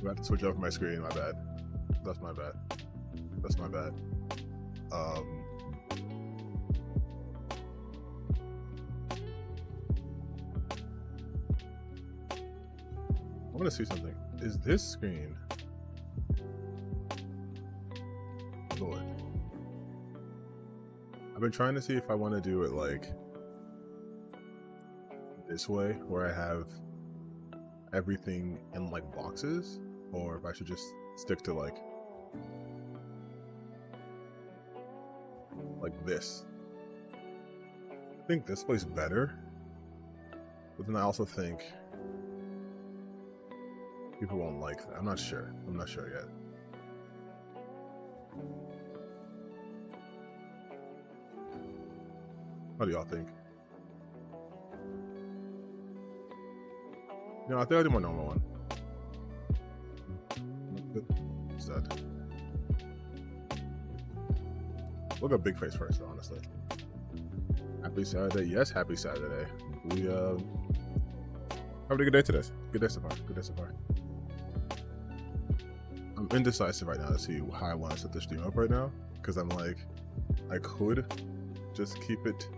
I have to switch over my screen. My bad. That's my bad. That's my bad. I want to see something. Is this screen? Lord. I've been trying to see if I want to do it like this way, where I have everything in like boxes, or if I should just stick to like this. I think this play's better, but then I also think people won't like that. I'm not sure. I'm not sure yet. What do y'all think? No, I think I'll do my normal one. What's that? Look at big face first, honestly. Happy Saturday. Yes, happy Saturday. We having a good day today. Good day so far. Good day so far. I'm indecisive right now to see how I want to set the stream up right now, because I'm like, I could just keep it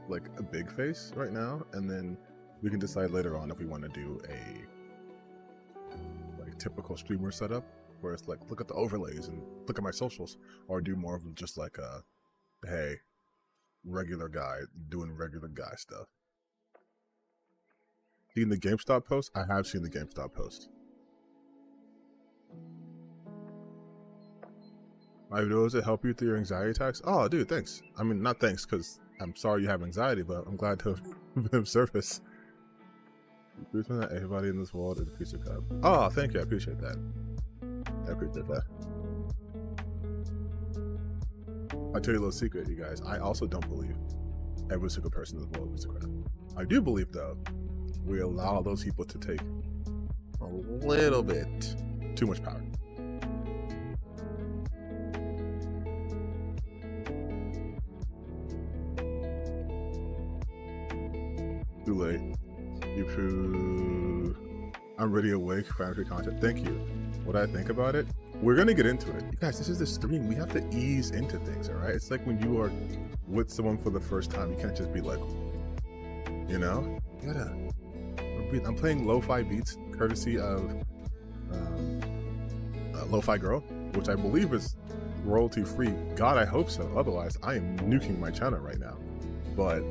like a big face right now, and then we can decide later on if we want to do a like typical streamer setup, where it's like, look at the overlays and look at my socials, or do more of just like a, hey, regular guy doing regular guy stuff. Seen the GameStop post? I have seen the GameStop post. My videos that help you through your anxiety attacks? Oh, dude, thanks. I mean, not thanks, because I'm sorry you have anxiety, but I'm glad to have been of service. That everybody in this world is a piece of crap. Oh, thank you. I appreciate that. I appreciate that. I'll tell you a little secret, you guys. I also don't believe every single person in the world is a piece of crap. I do believe, though, we allow those people to take a little bit too much power. Too late. I'm really awake for free content. Thank you. What I think about it, we're gonna get into it. You guys, this is the stream. We have to ease into things, all right? It's like when you are with someone for the first time, you can't just be like, you know, you gotta breathe. I'm playing lo-fi beats courtesy of Lo-Fi Girl, which I believe is royalty free. God, I hope so. Otherwise, I am nuking my channel right now. But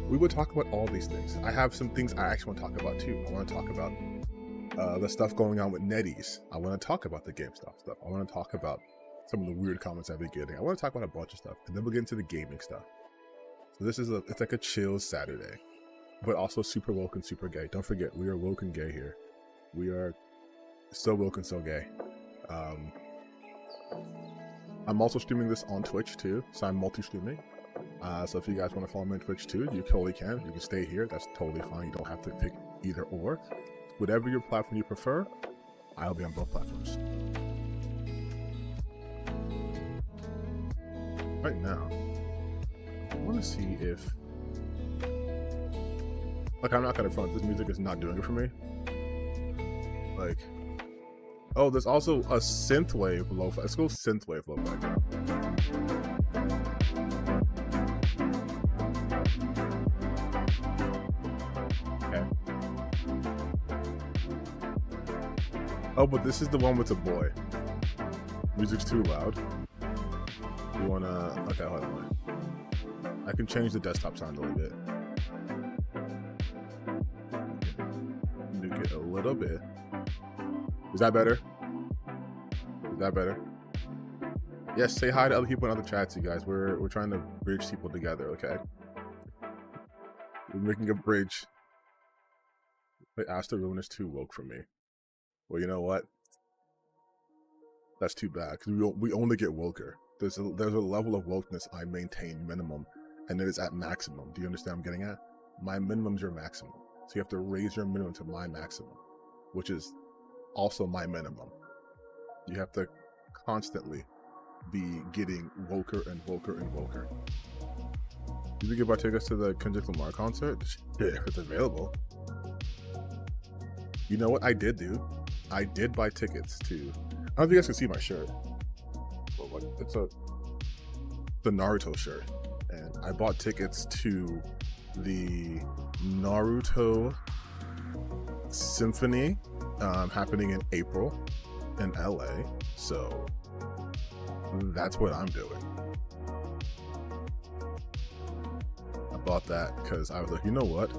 we would talk about all these things. I have some things I actually want to talk about too. I want to talk about the stuff going on with NetEase. I want to talk about the GameStop stuff. I want to talk about some of the weird comments I've been getting. I want to talk about a bunch of stuff, and then we'll get into the gaming stuff. So this is it's like a chill Saturday, but also super woke and super gay. Don't forget, we are woke and gay here. We are so woke and so gay. I'm also streaming this on Twitch too, so I'm multi-streaming. So if you guys want to follow me on Twitch too, you totally can. You can stay here. That's totally fine. You don't have to pick either or. Whatever your platform you prefer, I'll be on both platforms. Right now, I want to see if... Like, I'm not going to front. This music is not doing it for me. Like... Oh, there's also a synthwave lo-fi. Let's go synthwave lo-fi. Oh, but this is the one with the boy. Music's too loud. You wanna... Okay, hold on. I can change the desktop sound a little bit. Nuke it a little bit. Is that better? Is that better? Yes, say hi to other people in other chats, you guys. We're trying to bridge people together, okay? We're making a bridge. Wait, Asta Ruin is too woke for me. Well, you know what? That's too bad, because we only get woker. There's a level of wokeness I maintain minimum, and it is at maximum. Do you understand what I'm getting at? My minimum's your maximum. So you have to raise your minimum to my maximum, which is also my minimum. You have to constantly be getting woker and woker and woker. You think about take us to the Kendrick Lamar concert? Yeah, if it's available. You know what I did do? I did buy tickets to. I don't know if you guys can see my shirt, but what? It's the Naruto shirt, and I bought tickets to the Naruto Symphony happening in April in LA. So that's what I'm doing. I bought that because I was like, you know what?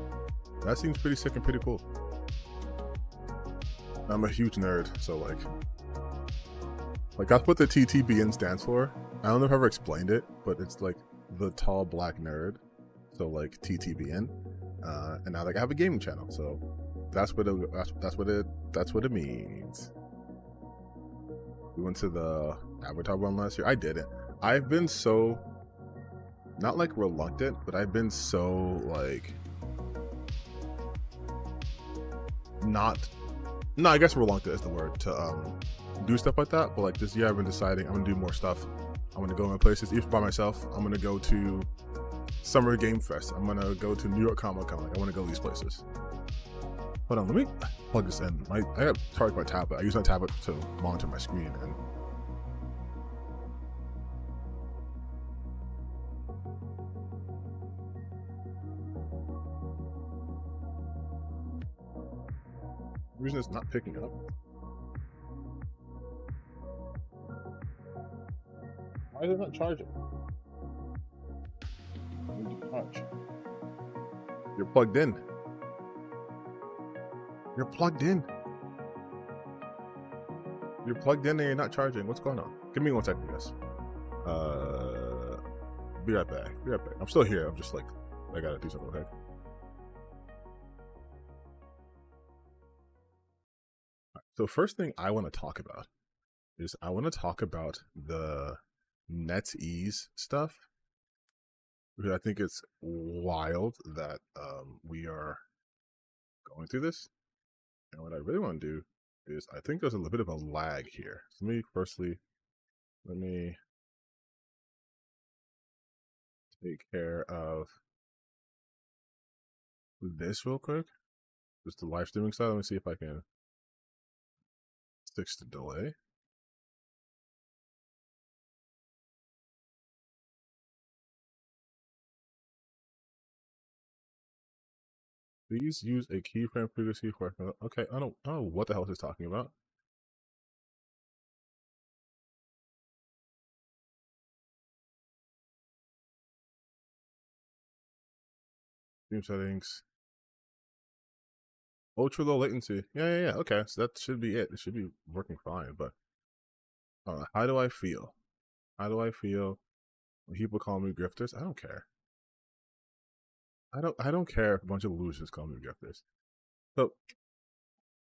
That seems pretty sick and pretty cool. I'm a huge nerd, so like that's what the TTBN stands for. I don't know if I've ever explained it, but it's like the tall black nerd. So like TTBN, and now like I have a gaming channel, so that's what it means. We went to the Avatar one last year. I didn't. I've been so not like reluctant, but I've been so like not. No, I guess reluctant is the word to do stuff like that. But like this year, I've been deciding I'm gonna do more stuff. I'm gonna go in places even by myself. I'm gonna go to Summer Game Fest. I'm gonna go to New York Comic Con. Like, I want to go these places. Hold on, let me plug this in. I got charged my tablet. I use my tablet to monitor my screen. And the reason it's not picking up. Why is it not charging? I need to charge. You're plugged in. You're plugged in. You're plugged in and you're not charging. What's going on? Give me 1 second, guys. Be right back. Be right back. I'm still here. I'm just like, I gotta do something real quick. So first thing I want to talk about is I want to talk about the NetEase stuff. Because I think it's wild that we are going through this. And what I really want to do is I think there's a little bit of a lag here. So let me take care of this real quick. Just the live streaming side. Let me see if I can fix the delay. Please use a keyframe frequency for. Okay, I don't know what the hell this is talking about. Stream settings. Ultra low latency. Yeah. Okay, so that should be it. It should be working fine. But how do I feel? How do I feel when people call me grifters? I don't care. I don't care if a bunch of losers call me grifters. So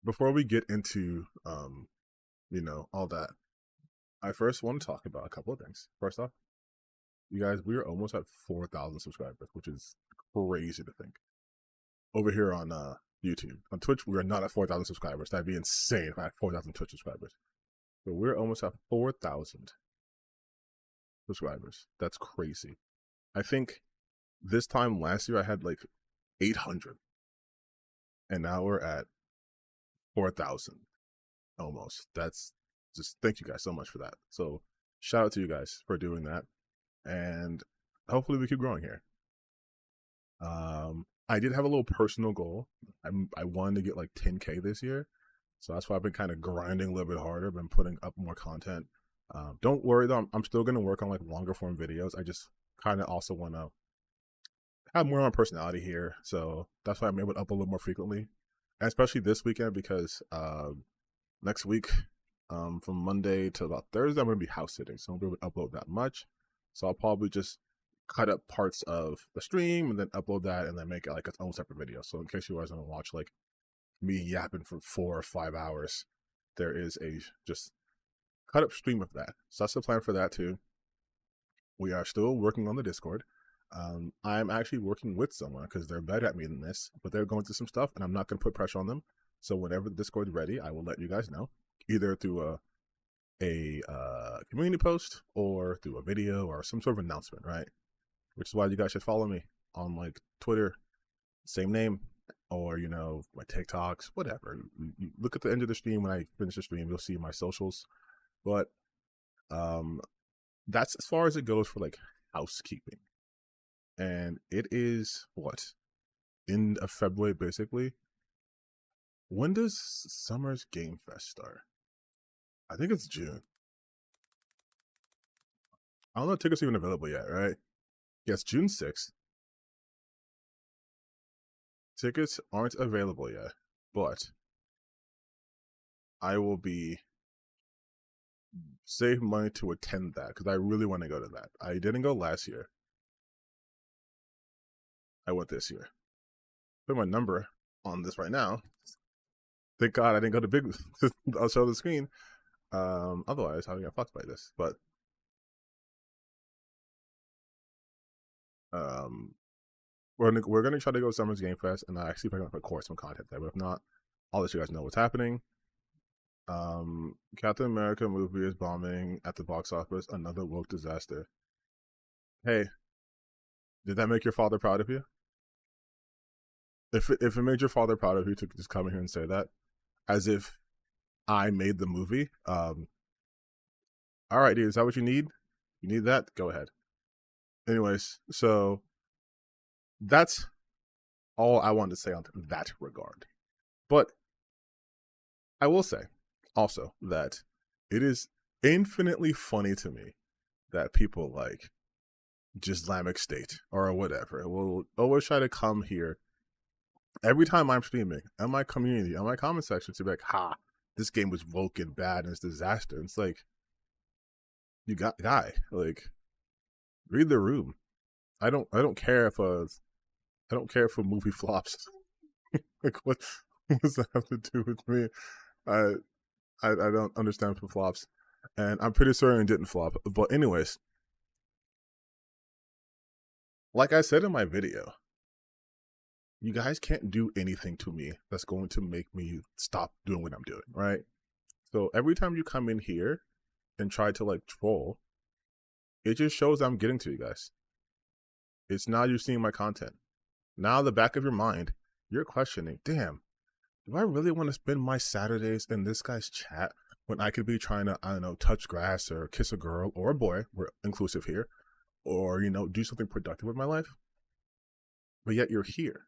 before we get into all that, I first want to talk about a couple of things. First off, you guys, we are almost at 4,000 subscribers, which is crazy to think. Over here on YouTube, on Twitch, we are not at 4,000 subscribers. That'd be insane if I had 4,000 Twitch subscribers. But we're almost at 4,000 subscribers. That's crazy. I think this time last year I had like 800, and now we're at 4,000 almost. That's just, thank you guys so much for that. So shout out to you guys for doing that, and hopefully we keep growing here. I did have a little personal goal. I wanted to get like 10K this year, so that's why I've been kind of grinding a little bit harder. Been putting up more content. Don't worry though, I'm still going to work on like longer form videos. I just kind of also want to have more of my personality here, so that's why I'm able to upload a little more frequently, and especially this weekend because next week, from Monday to about Thursday, I'm going to be house sitting, so I won't be able to upload that much. So I'll probably just cut up parts of the stream and then upload that and then make it like its own separate video. So in case you guys want to watch like me yapping for 4 or 5 hours, there is a just cut up stream of that. So that's the plan for that too. We are still working on the Discord. I'm actually working with someone because they're better at me than this, but they're going through some stuff and I'm not going to put pressure on them. So whenever the Discord's ready, I will let you guys know, either through a community post or through a video or some sort of announcement, right? Which is why you guys should follow me on like Twitter, same name, or, you know, my TikToks, whatever. You look at the end of the stream. When I finish the stream, you'll see my socials. But that's as far as it goes for like housekeeping. And it is what? End of February, basically. When does Summer's Game Fest start? I think it's June. I don't know if tickets are even available yet, right? Yes, June 6th. Tickets aren't available yet, but I will be save money to attend that because I really want to go to that. I didn't go last year. I went this year. Put my number on this right now. Thank God I didn't go to big. I'll show the screen. Otherwise, I'll get fucked by this. But we're gonna try to go to Summer's Game Fest, and I see if I can record some content there. But if not, I'll let you guys know what's happening. Captain America movie is bombing at the box office. Another woke disaster. Hey, did that make your father proud of you? If it made your father proud of you to just come in here and say that, as if I made the movie. All right, dude, is that what you need? You need that? Go ahead. Anyways, so that's all I wanted to say on that regard. But I will say also that it is infinitely funny to me that people like Islamic State or whatever will always try to come here every time I'm streaming in my community, in my comment section, to be like, ha, this game was woke and bad and it's disaster. And it's like, you got guy, like, read the room. I don't care if a movie flops. Like, what does that have to do with me? I don't understand if it flops, and I'm pretty certain it didn't flop. But anyways, like I said in my video, you guys can't do anything to me that's going to make me stop doing what I'm doing, right? So every time you come in here and try to like troll, it just shows I'm getting to you guys. It's now you're seeing my content. Now the back of your mind, you're questioning, damn, do I really want to spend my Saturdays in this guy's chat when I could be trying to, I don't know, touch grass or kiss a girl or a boy, we're inclusive here, or, you know, do something productive with my life? But yet you're here.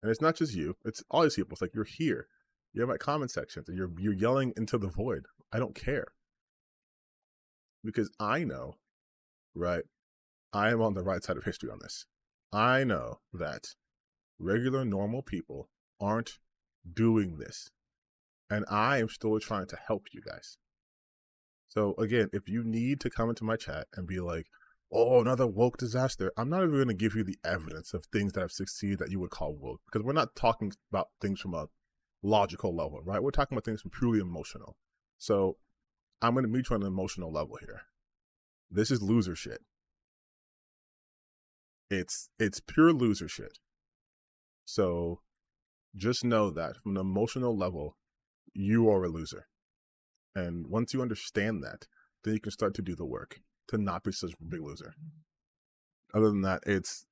And it's not just you, it's all these people. It's like, you're here. You have my comment sections and you're yelling into the void. I don't care. Because I know, right, I am on the right side of history on this. I know that regular, normal people aren't doing this. And I am still trying to help you guys. So again, if you need to come into my chat and be like, oh, another woke disaster, I'm not even going to give you the evidence of things that have succeeded that you would call woke. Because we're not talking about things from a logical level, right? We're talking about things from purely emotional. So I'm going to meet you on an emotional level here. This is loser shit. It's pure loser shit. So just know that from an emotional level, you are a loser. And once you understand that, then you can start to do the work to not be such a big loser. Other than that, it's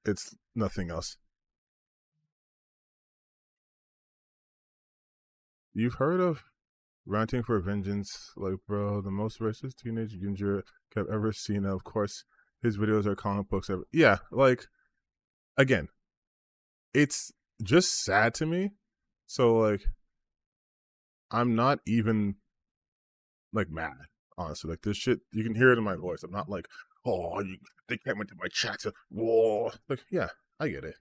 nothing else. You've heard of ranting for vengeance? Like, bro, the most racist teenage ginger I've ever seen. Of course, his videos are comic books. Yeah, like, again, it's just sad to me. So, like, I'm not even, like, mad, honestly. Like, this shit, you can hear it in my voice. I'm not like, oh, they came into my chat to, whoa. Like, yeah, I get it.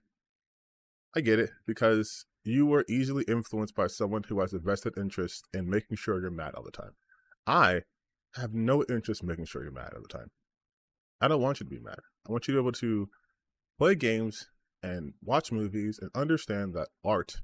I get it, because you were easily influenced by someone who has a vested interest in making sure you're mad all the time. I have no interest in making sure you're mad all the time. I don't want you to be mad. I want you to be able to play games and watch movies and understand that art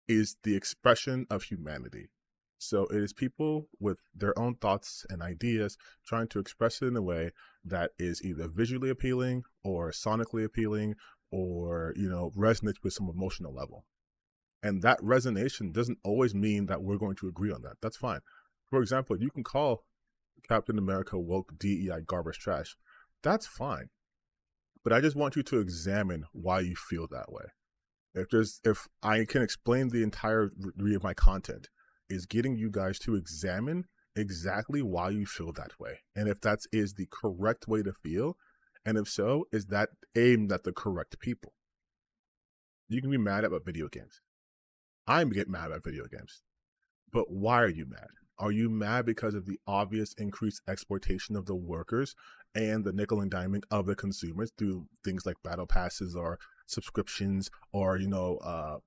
is the expression of humanity. So it is people with their own thoughts and ideas trying to express it in a way that is either visually appealing or sonically appealing or, you know, resonates with some emotional level. And that resonation doesn't always mean that we're going to agree on that. That's fine. For example, you can call Captain America woke DEI garbage trash. That's fine. But I just want you to examine why you feel that way. If I can explain the entire of my content is getting you guys to examine exactly why you feel that way, and if that is the correct way to feel, and if so, is that aimed at the correct people. You can be mad about video games. I get mad about video games. But why are you mad? Are you mad because of the obvious increased exploitation of the workers and the nickel and diming of the consumers through things like battle passes or subscriptions or,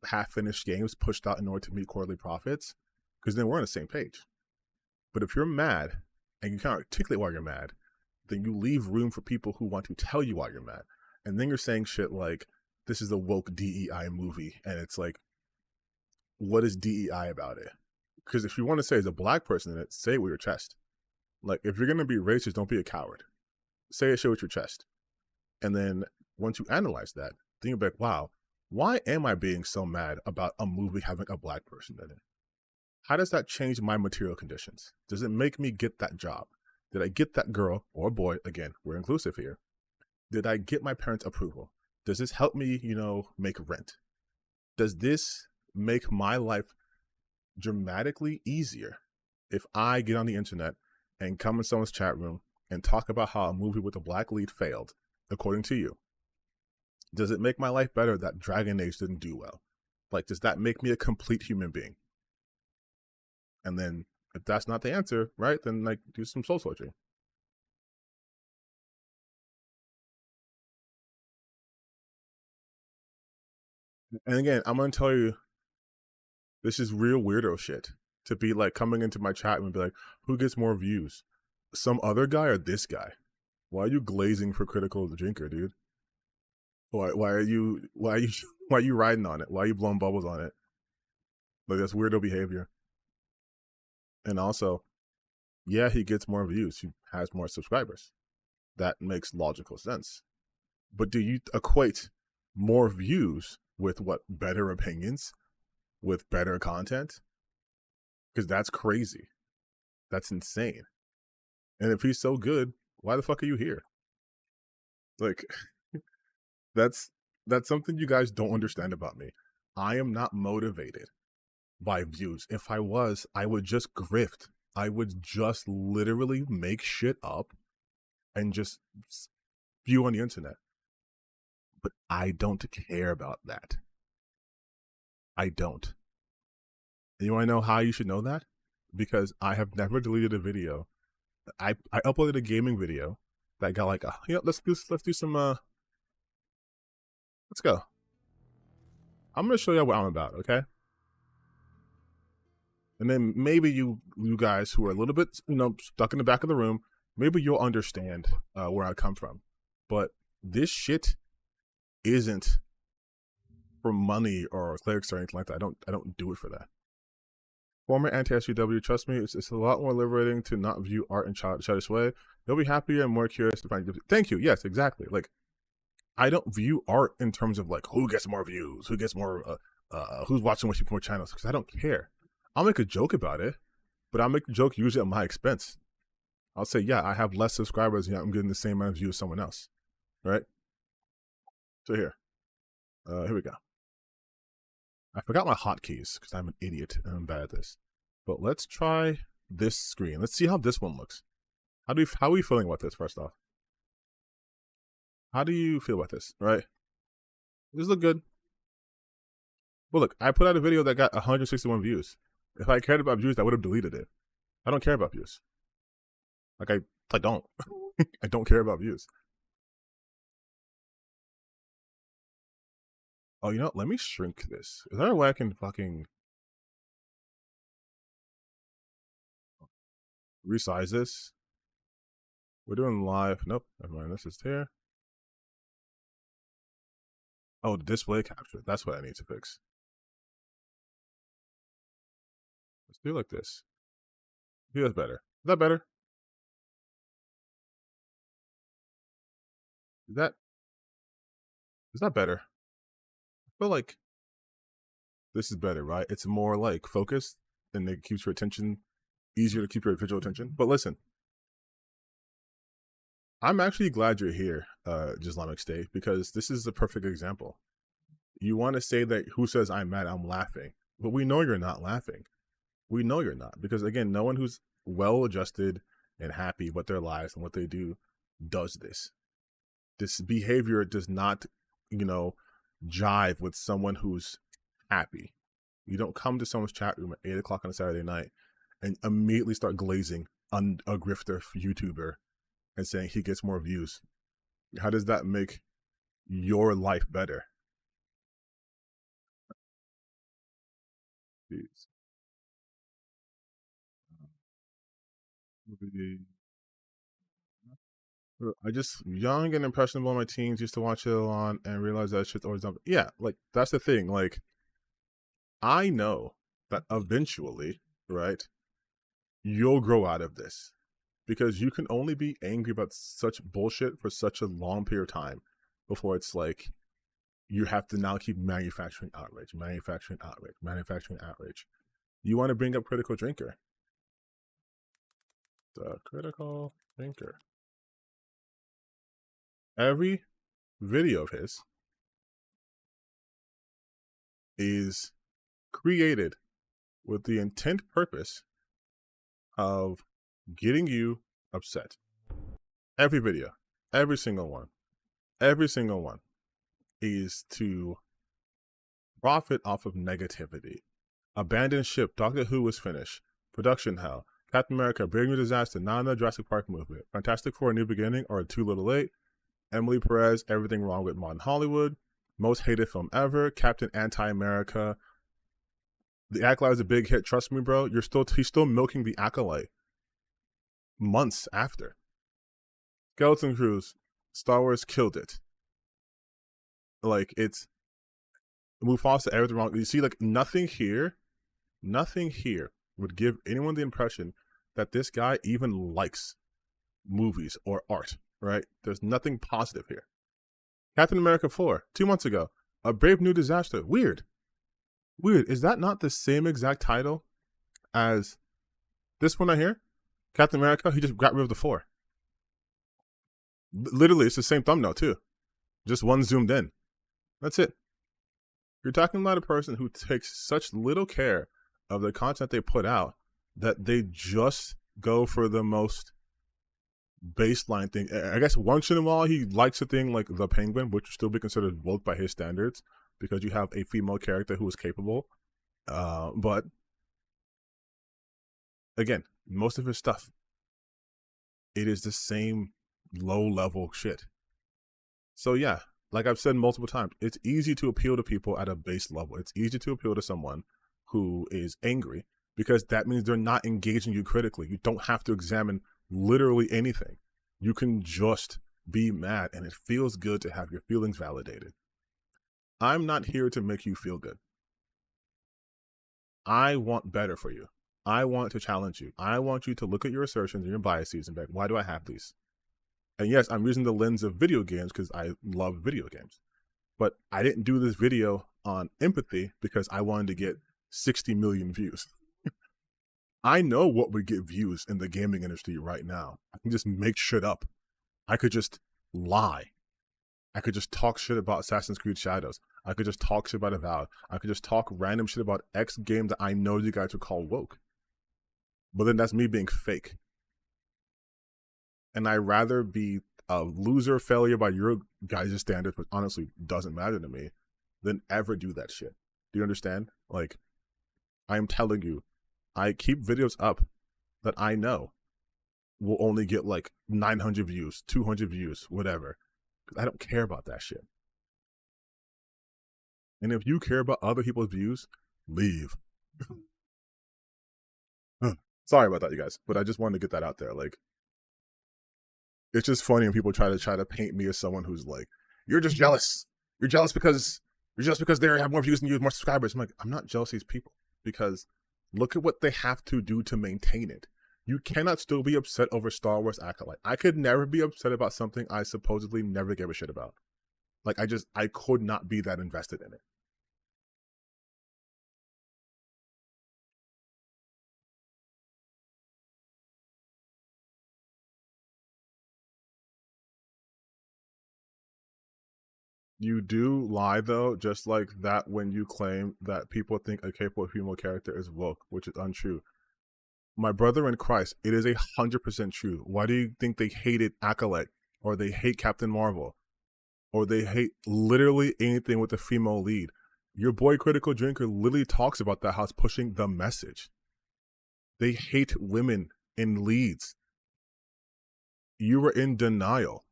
half-finished games pushed out in order to meet quarterly profits? Because then we're on the same page. But if you're mad and you can't articulate why you're mad, then you leave room for people who want to tell you why you're mad. And then you're saying shit like, this is a woke DEI movie. And it's like, what is DEI about it? Because if you want to say as a black person in it, say it with your chest. Like, if you're going to be racist, don't be a coward. Say it, show with your chest. And then once you analyze that, then you're like, wow, why am I being so mad about a movie having a black person in it? How does that change my material conditions? Does it make me get that job? Did I get that girl or boy? Again, we're inclusive here. Did I get my parents' approval? Does this help me, make rent? Does this make my life dramatically easier if I get on the internet and come in someone's chat room and talk about how a movie with a black lead failed, according to you? Does it make my life better that Dragon Age didn't do well? Like, does that make me a complete human being? And then if that's not the answer, right, then like do some soul searching. And again, I'm going to tell you, this is real weirdo shit to be like coming into my chat and be like, who gets more views? Some other guy or this guy? Why are you glazing for Critical of the Drinker, dude? Why are you riding on it? Why are you blowing bubbles on it? Like, that's weirdo behavior. And also, yeah, he gets more views. He has more subscribers. That makes logical sense. But do you equate more views with what? Better opinions? With better content? Because that's crazy. That's insane. And if he's so good, why the fuck are you here? Like, that's something you guys don't understand about me. I am not motivated by views. If I was, I would just grift. I would just literally make shit up and just spew on the internet. But I don't care about that. I don't. And you want to know how you should know that? Because I have never deleted a video. I uploaded a gaming video that got like, let's do some, let's go. I'm going to show you what I'm about, okay? And then maybe you guys who are a little bit, stuck in the back of the room, maybe you'll understand where I come from. But this shit isn't for money or clicks or anything like that. I don't do it for that. Former anti-SJW, trust me, it's a lot more liberating to not view art in childish way. You'll be happier and more curious to find. Thank you. Yes, exactly. Like, I don't view art in terms of like who gets more views, who gets more, who's watching which more channels, because I don't care. I'll make a joke about it, but I'll make a joke usually at my expense. I'll say, yeah, I have less subscribers, and I'm getting the same amount of views as someone else, right? So here we go. I forgot my hotkeys because I'm an idiot and I'm bad at this. But let's try this screen. Let's see how this one looks. How are we feeling about this, first off? How do you feel about this, right? This look good. Well, look, I put out a video that got 161 views. If I cared about views, I would have deleted it. I don't care about views. Like, I don't. I don't care about views. Oh, you know what? Let me shrink this. Is there a way I can fucking resize this? We're doing live. Nope. Never mind. This is here. Oh, the display capture. That's what I need to fix. Let's do it like this. I think that's better. Is that better? Is that better? I feel like this is better, right? It's more like focused and it keeps your attention, easier to keep your visual attention. But listen, I'm actually glad you're here, Islamic State, because this is the perfect example. You want to say that who says I'm mad, I'm laughing. But we know you're not laughing. We know you're not. Because again, no one who's well adjusted and happy with their lives and what they do does this. This behavior does not, jive with someone who's happy. You don't come to someone's chat room at 8 o'clock on a Saturday night and immediately start glazing on a grifter YouTuber and saying he gets more views. How does that make your life better? Jeez. I just young and impressionable in my teens used to watch it a lot and realize that shit's always done. Yeah, like that's the thing. Like I know that eventually, right, you'll grow out of this because you can only be angry about such bullshit for such a long period of time before it's like you have to now keep manufacturing outrage, manufacturing outrage, manufacturing outrage. You want to bring up critical drinker. The critical drinker. Every video of his is created with the intent purpose of getting you upset. Every video, every single one is to profit off of negativity. Abandoned ship, Doctor Who was finished. Production hell. Captain America, Big New Disaster, not another Jurassic Park movement. Fantastic Four, A New Beginning, or Too Little Late. Emily Perez, Everything Wrong with Modern Hollywood. Most hated film ever. Captain Anti-America. The Acolyte is a big hit. Trust me, bro. He's still milking the Acolyte months after. Skeleton Crews, Star Wars killed it. Like it's Mufasa, Everything Wrong. You see, like nothing here would give anyone the impression that this guy even likes movies or art, right? There's nothing positive here. Captain America 4, 2 months ago. A Brave New Disaster. Weird. Is that not the same exact title as this one right here? Captain America, he just got rid of the 4. Literally, it's the same thumbnail too. Just one zoomed in. That's it. You're talking about a person who takes such little care of the content they put out that they just go for the most baseline thing. I guess once in a while he likes a thing like the Penguin, which would still be considered woke by his standards because you have a female character who is capable. But again, most of his stuff, it is the same low-level shit. So yeah, like I've said multiple times, it's easy to appeal to people at a base level. It's easy to appeal to someone who is angry because that means they're not engaging you critically. You don't have to examine literally anything. You can just be mad and it feels good to have your feelings validated. I'm not here to make you feel good. I want better for you. I want to challenge you. I want you to look at your assertions and your biases and be like, why do I have these? And yes, I'm using the lens of video games because I love video games. But I didn't do this video on empathy because I wanted to get 60 million views. I know what would get views in the gaming industry right now. I can just make shit up. I could just lie. I could just talk shit about Assassin's Creed Shadows. I could just talk shit about Avowed. I could just talk random shit about X game that I know you guys would call woke. But then that's me being fake. And I'd rather be a loser failure by your guys' standards, which honestly doesn't matter to me, than ever do that shit. Do you understand? Like, I'm telling you, I keep videos up that I know will only get like 900 views, 200 views, whatever. I don't care about that shit. And if you care about other people's views, leave. Sorry about that, you guys, but I just wanted to get that out there. Like, it's just funny when people try to paint me as someone who's like, you're just jealous. You're jealous because they have more views than you, more subscribers. I'm like, I'm not jealous of these people because look at what they have to do to maintain it. You cannot still be upset over Star Wars Acolyte. I could never be upset about something I supposedly never gave a shit about. Like, I could not be that invested in it. You do lie though, just like that when you claim that people think a capable female character is woke, which is untrue. My brother in Christ, it is 100% true. Why do you think they hated Acolyte, or they hate Captain Marvel, or they hate literally anything with a female lead? Your boy Critical Drinker literally talks about that, how it's pushing the message. They hate women in leads. You were in denial.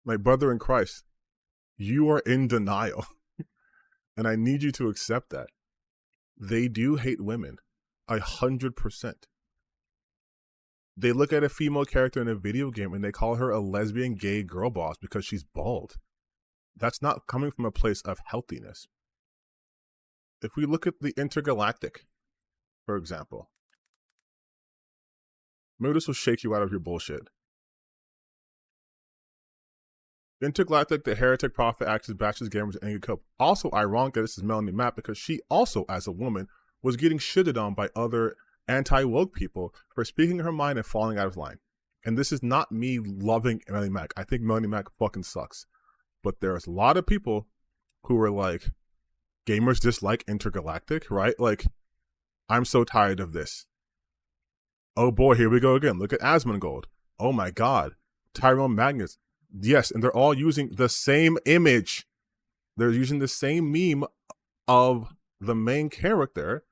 My brother in Christ, you are in denial. And I need you to accept that. They do hate women. 100%. They look at a female character in a video game and they call her a lesbian gay girl boss because she's bald. That's not coming from a place of healthiness. If we look at the Intergalactic, for example, maybe this will shake you out of your bullshit. Intergalactic, the heretic prophet, actors, bachelors, gamers, and Angry Cope. Also ironic that this is Melanie Mapp because she also, as a woman, was getting shitted on by other anti-woke people for speaking her mind and falling out of line. And this is not me loving Melanie Mack. I think Melanie Mack fucking sucks. But there's a lot of people who are like, gamers dislike Intergalactic, right? Like, I'm so tired of this. Oh boy, here we go again. Look at Asmongold. Oh my god. Tyrone Magnus. Yes, and they're all using the same image. They're using the same meme of the main character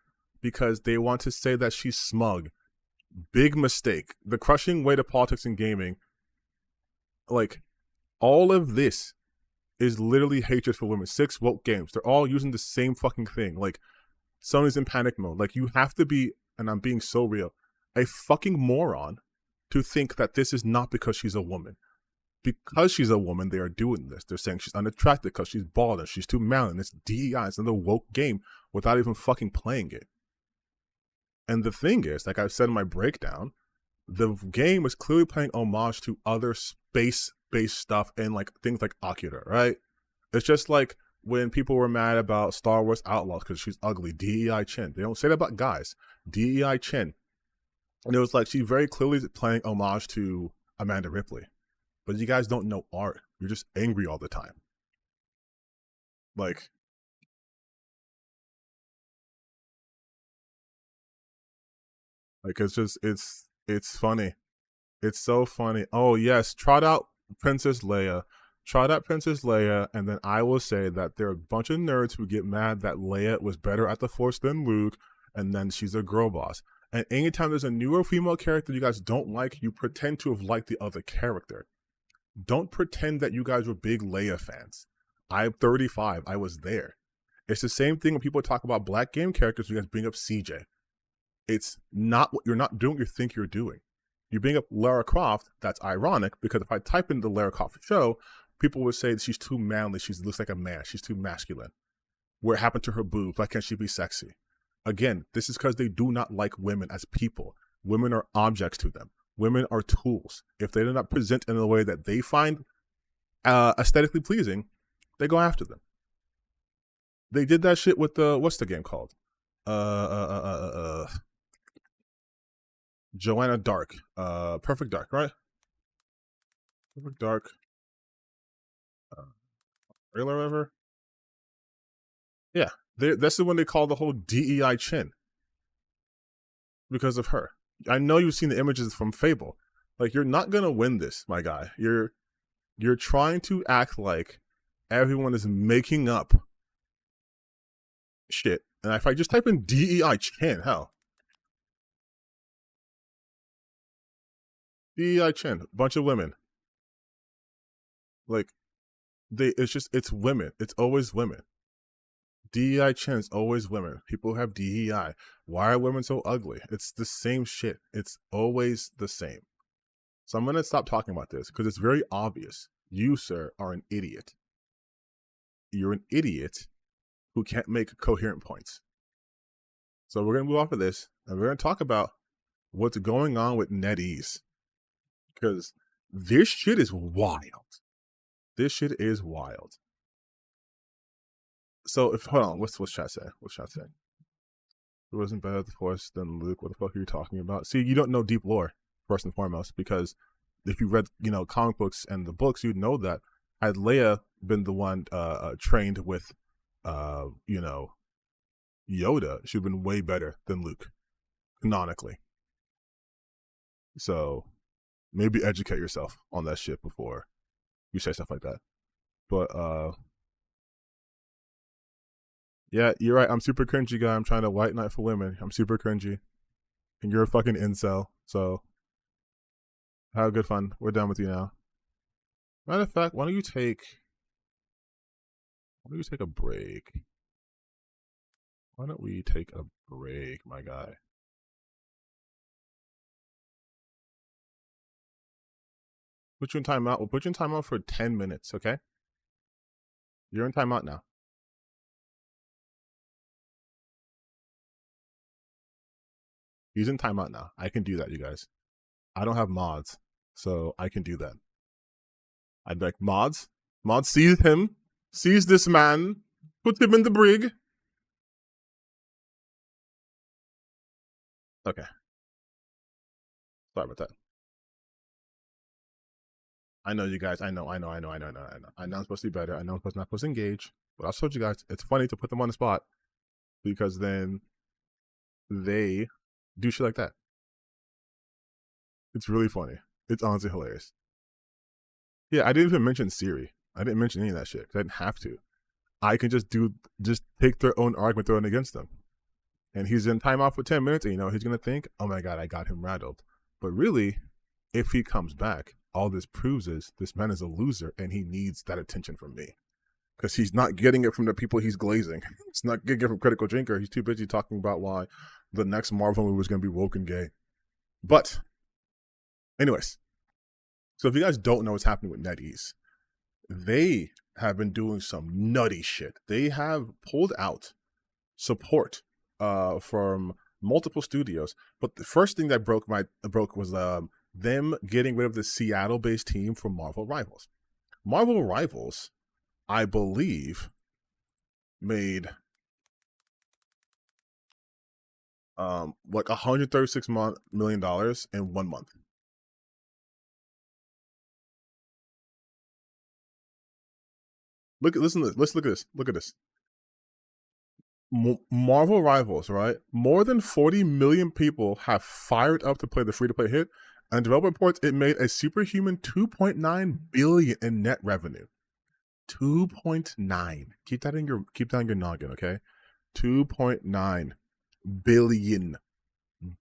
because they want to say that she's smug. Big mistake. The crushing weight of politics and gaming. Like, all of this is literally hatred for women. 6 woke games. They're all using the same fucking thing. Like, Sony's in panic mode. Like, you have to be, and I'm being so real, a fucking moron to think that this is not because she's a woman. Because she's a woman, they are doing this. They're saying she's unattractive because she's bald and she's too male, and it's DEI. It's another woke game without even fucking playing it. And the thing is, like I've said in my breakdown, the game is clearly paying homage to other space-based stuff and like things like Akira, right? It's just like when people were mad about Star Wars Outlaws because she's ugly, DEI Chin. They don't say that about guys. DEI Chin. And it was like she very clearly playing homage to Amanda Ripley. But you guys don't know art. You're just angry all the time. Like it's just, it's funny. It's so funny. Oh yes, trot out Princess Leia. Trot out Princess Leia, and then I will say that there are a bunch of nerds who get mad that Leia was better at the Force than Luke, and then she's a girl boss. And anytime there's a newer female character you guys don't like, you pretend to have liked the other character. Don't pretend that you guys were big Leia fans. I'm 35. I was there. It's the same thing when people talk about black game characters. You guys bring up CJ. It's not what you're not doing what you think you're doing. You bring up Lara Croft. That's ironic because if I type in the Lara Croft show, people would say she's too manly. She looks like a man. She's too masculine. What happened to her boobs? Why can't she be sexy? Again, this is because they do not like women as people. Women are objects to them. Women are tools. If they do not present in a way that they find aesthetically pleasing, they go after them. They did that shit with the, what's the game called? Joanna Dark. Perfect Dark, right? Perfect Dark. Trailer ever? Yeah. That's the one they call the whole DEI Chin. Because of her. I know you've seen the images from Fable. Like, you're not gonna win this, my guy. You're trying to act like everyone is making up shit. And if I just type in DEI Chin, hell. DEI Chin, bunch of women. Like, it's women. It's always women. DEI Chin is always women. People have DEI. Why are women so ugly? It's the same shit. It's always the same. So I'm going to stop talking about this because it's very obvious. You, sir, are an idiot. You're an idiot who can't make coherent points. So we're going to move off of this and we're going to talk about what's going on with NetEase. Because this shit is wild. This shit is wild. So hold on, what's chat say? What's chat say? It wasn't better at the Force than Luke. What the fuck are you talking about? See, you don't know deep lore, first and foremost, because if you read, comic books and the books, you'd know that had Leia been the one trained with, Yoda, she'd been way better than Luke, canonically. So maybe educate yourself on that shit before you say stuff like that. But yeah, you're right. I'm super cringy guy. I'm trying to white knight for women. I'm super cringy, and you're a fucking incel. So have good fun. We're done with you now. Matter of fact, why don't you take a break? Why don't we take a break, my guy? Put you in timeout. We'll put you in timeout for 10 minutes, okay? You're in timeout now. He's in timeout now. I can do that, you guys. I don't have mods, so I can do that. I'd be like, mods? Mods, seize him. Seize this man. Put him in the brig. Okay. Sorry about that. I know you guys. I know. I know I'm supposed to be better. I know I'm not supposed to engage. But I told you guys, it's funny to put them on the spot because then they do shit like that. It's really funny. It's honestly hilarious. Yeah, I didn't even mention Siri. I didn't mention any of that shit because I didn't have to. I can just take their own argument, throw it against them. And he's in timeout for 10 minutes, and he's gonna think, oh my god, I got him rattled. But really, if he comes back, all this proves is this man is a loser and he needs that attention from me. Because he's not getting it from the people he's glazing. He's not getting it from Critical Drinker. He's too busy talking about why the next Marvel movie was gonna be woke and gay. But anyways, so if you guys don't know what's happening with NetEase, they have been doing some nutty shit. They have pulled out support from multiple studios. But the first thing that broke was them getting rid of the Seattle-based team from Marvel Rivals. Marvel Rivals, I believe, made like $136 million in 1 month. Listen to this. Let's look at this. Look at this. Marvel Rivals, right? More than 40 million people have fired up to play the free-to-play hit, and developer reports it made a superhuman 2.9 billion in net revenue. 2.9. Keep that in your noggin, okay? 2.9 billion.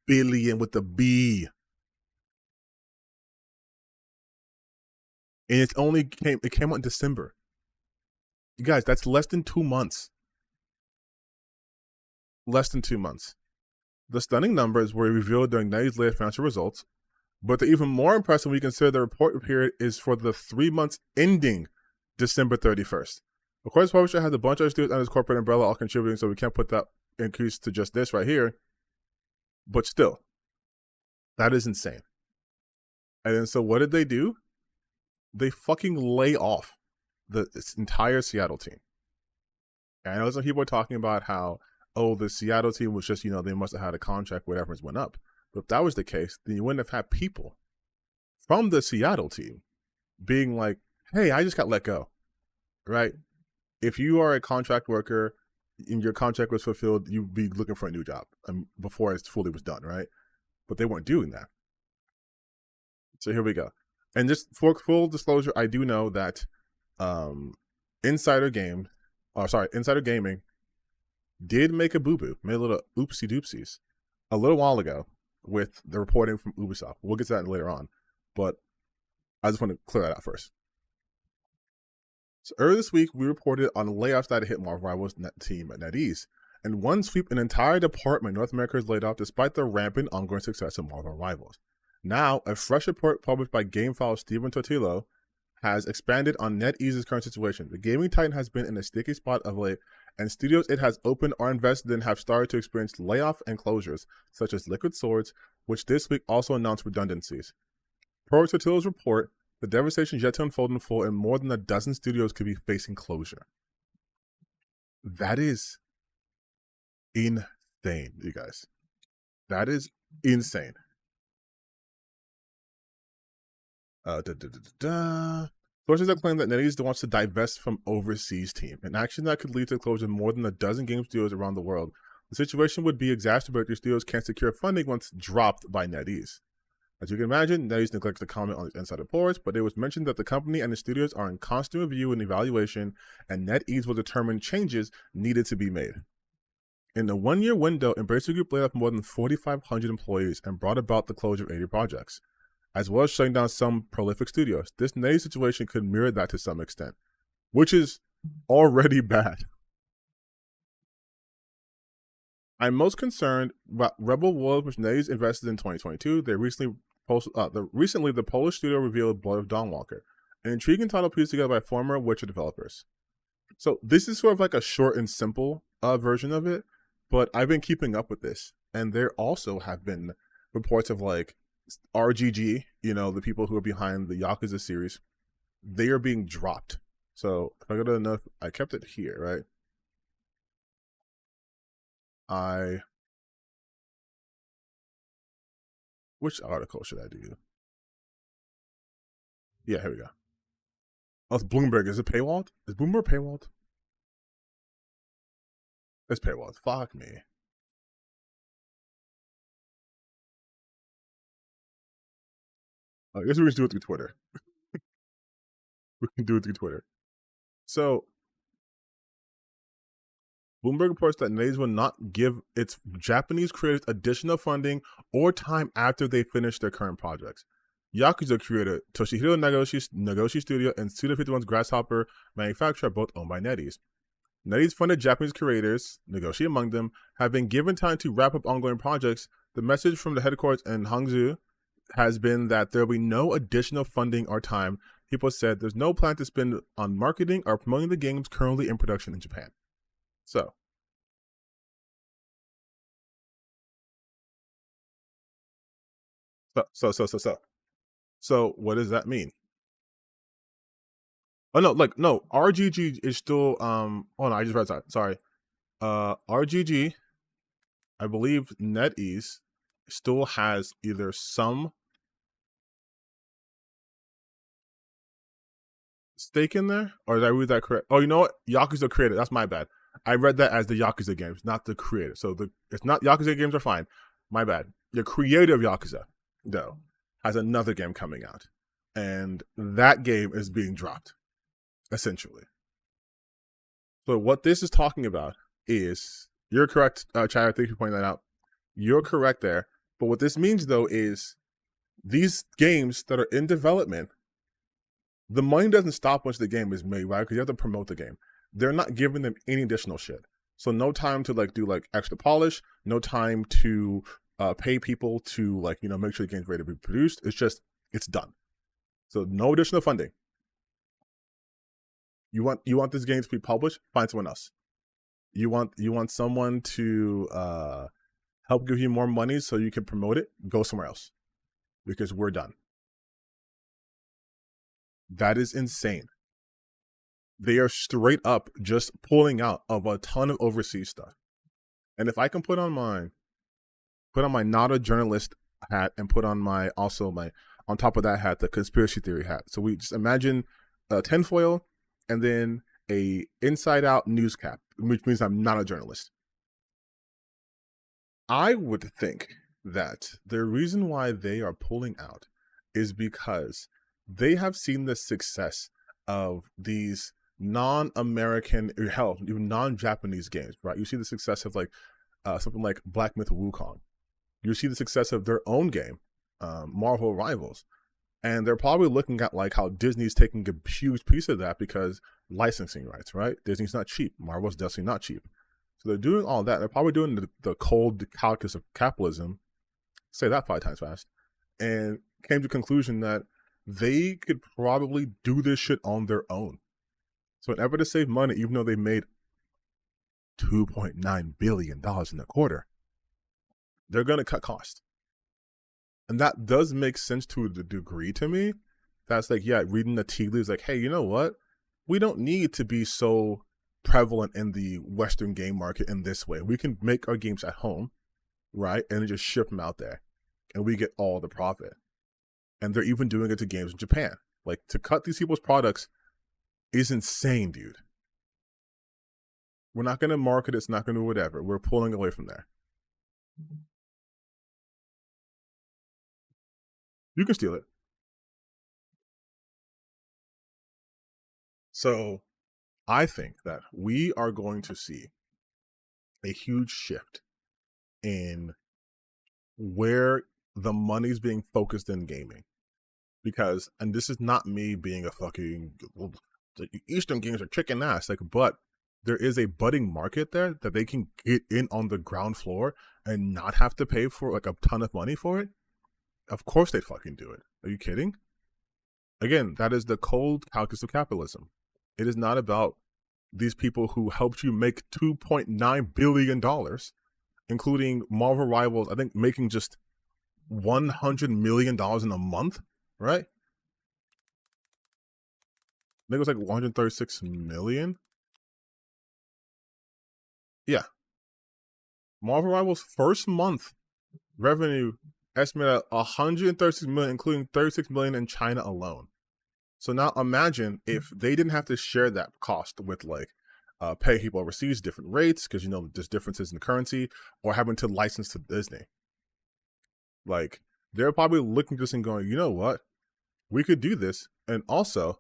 Billion with the B. And it came out in December. You guys, that's less than 2 months. Less than 2 months. The stunning numbers were revealed during NetEase's latest financial results, but they're even more impressive when you consider the report period is for the 3 months ending December 31st. Of course, publisher has a bunch of studios under his corporate umbrella all contributing, so we can't put that increase to just this right here. But still, that is insane. And then so what did they do? They fucking lay off this entire Seattle team. And I know some people are talking about how, oh, the Seattle team was just, they must have had a contract, whatever, it went up. But if that was the case, then you wouldn't have had people from the Seattle team being like, hey, I just got let go, right? If you are a contract worker and your contract was fulfilled, you'd be looking for a new job before it fully was done, right? But they weren't doing that. So here we go. And just for full disclosure, I do know that Insider Gaming did make a boo-boo, made a little oopsie-doopsies a little while ago with the reporting from Ubisoft. We'll get to that later on, but I just want to clear that out first. So earlier this week, we reported on layoffs that hit Marvel Rivals team at NetEase. In one sweep, an entire department in North America is laid off despite the rampant ongoing success of Marvel Rivals. Now, a fresh report published by GameFile's Stephen Totillo has expanded on NetEase's current situation. The gaming titan has been in a sticky spot of late, and studios it has opened or invested in have started to experience layoff and closures, such as Liquid Swords, which this week also announced redundancies. Per Totillo's report, the devastation is yet to unfold in full, and more than a dozen studios could be facing closure. That is insane, you guys. That is insane. Sources have claimed that NetEase wants to divest from overseas team, an action that could lead to the closure of more than a dozen game studios around the world. The situation would be exacerbated if studios can't secure funding once dropped by NetEase. As you can imagine, NetEase neglects to comment on these insider reports, but it was mentioned that the company and the studios are in constant review and evaluation, and NetEase will determine changes needed to be made. In the one-year window, Embracer Group laid off more than 4,500 employees and brought about the closure of 80 projects, as well as shutting down some prolific studios. This NetEase situation could mirror that to some extent, which is already bad. I'm most concerned about Rebel Wolves, which NetEase invested in 2022. Recently, the Polish studio revealed Blood of Dawnwalker, an intriguing title pieced together by former Witcher developers. So this is sort of like a short and simple version of it, but I've been keeping up with this, and there also have been reports of like RGG, the people who are behind the Yakuza series, they are being dropped. So if I go to enough, I kept it here, right? Which article should I do? Yeah, here we go. Oh, it's Bloomberg. Is it paywalled? Is Bloomberg paywalled? It's paywalled. Fuck me. I guess we can do it through Twitter. We can do it through Twitter. So, Bloomberg reports that NetEase will not give its Japanese creators additional funding or time after they finish their current projects. Yakuza creator Toshihiro Nagoshi Studio and Suda 51's Grasshopper manufacturer are both owned by NetEase. NetEase funded Japanese creators, Nagoshi among them, have been given time to wrap up ongoing projects. The message from the headquarters in Hangzhou has been that there will be no additional funding or time. People said there's no plan to spend on marketing or promoting the games currently in production in Japan. So what does that mean? Oh no, RGG is still oh no, I just read that. Sorry. RGG, I believe NetEase still has either some stake in there, or did I read that correct? Oh, you know what? Yakuza creator. That's my bad. I read that as the Yakuza games, not the creator. So it's not Yakuza games are fine. My bad. The creator of Yakuza, though, has another game coming out, and that game is being dropped, essentially. So what this is talking about is, you're correct, Chad. Thank you for pointing that out. You're correct there. But what this means, though, is these games that are in development, the money doesn't stop once the game is made, right? Because you have to promote the game. They're not giving them any additional shit. So no time to do extra polish, no time to pay people to make sure the game's ready to be produced. It's done. So no additional funding. You want this game to be published? Find someone else. You want someone to help give you more money so you can promote it? Go somewhere else, because we're done. That is insane. They are straight up just pulling out of a ton of overseas stuff. And if I can put on my not a journalist hat and put on on top of that hat, the conspiracy theory hat. So we just imagine a tinfoil and then a inside out news cap, which means I'm not a journalist. I would think that the reason why they are pulling out is because they have seen the success of these non-American, hell, even non-Japanese games, right? You see the success of something like Black Myth Wukong. You see the success of their own game, Marvel Rivals. And they're probably looking at how Disney's taking a huge piece of that because licensing rights, right? Disney's not cheap. Marvel's definitely not cheap. So they're doing all that. They're probably doing the cold calculus of capitalism, say that 5 times fast, and came to the conclusion that they could probably do this shit on their own. So in effort to save money, even though they made $2.9 billion in a quarter, they're going to cut costs. And that does make sense to a degree to me. That's reading the tea leaves, hey, you know what? We don't need to be so prevalent in the Western game market in this way. We can make our games at home, right? And just ship them out there. And we get all the profit. And they're even doing it to games in Japan, Like, to cut these people's products is insane, dude. We're not going to market it. It's not going to do whatever. We're pulling away from there. You can steal it. So I think that we are going to see a huge shift in where the money's being focused in gaming. Because, and this is not me being a fucking, well, the Eastern games are kicking ass, like, but there is a budding market there that they can get in on the ground floor and not have to pay for like a ton of money for it. Of course they'd fucking do it. Are you kidding? Again, that is the cold calculus of capitalism. It is not about these people who helped you make $2.9 billion, including Marvel Rivals, I think making just $100 million in a month, right? I think it was like 136 million. Yeah. Marvel Rivals' first month revenue estimated at 136 million, including 36 million in China alone. So now imagine if they didn't have to share that cost with like pay people overseas different rates, because you know there's differences in currency, or having to license to Disney. Like, they're probably looking at this and going, you know what? We could do this. And also,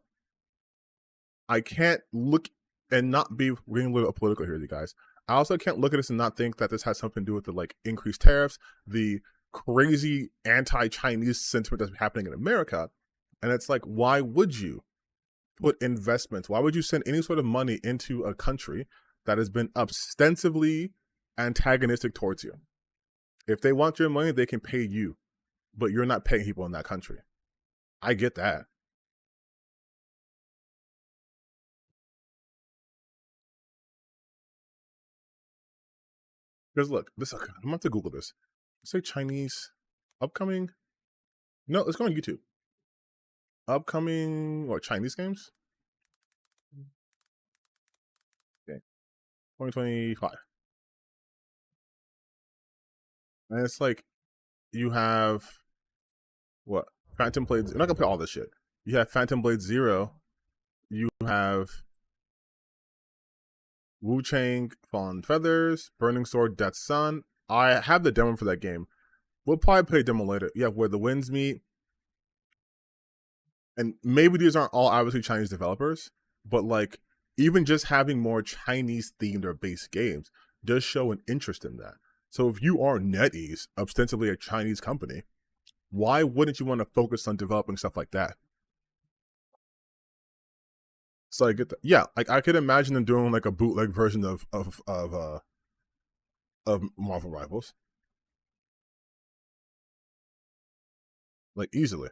I can't look and not be getting a little political here, you guys. I also can't look at this and not think that this has something to do with the like increased tariffs, the crazy anti-Chinese sentiment that's happening in America. And it's like, why would you put investments? Why would you send any sort of money into a country that has been ostensibly antagonistic towards you? If they want your money, they can pay you, but you're not paying people in that country. I get that. Because look, this, I'm going to have to Google this. Say Chinese upcoming. No, let's go on YouTube. Upcoming, what, Chinese games? Okay. 2025. And it's like, you have, what? Phantom Blade. I'm not going to play all this shit. You have Phantom Blade Zero. You have Wu Chang Fawn Feathers, Burning Sword, Death Sun. I have the demo for that game. We'll probably play a demo later. Yeah, Where the Winds Meet. And maybe these aren't all obviously Chinese developers, but like, even just having more Chinese themed or based games does show an interest in that. So if you are NetEase, ostensibly a Chinese company, why wouldn't you want to focus on developing stuff like that? So I get that. Yeah, like I could imagine them doing like a bootleg version of Marvel Rivals, like easily.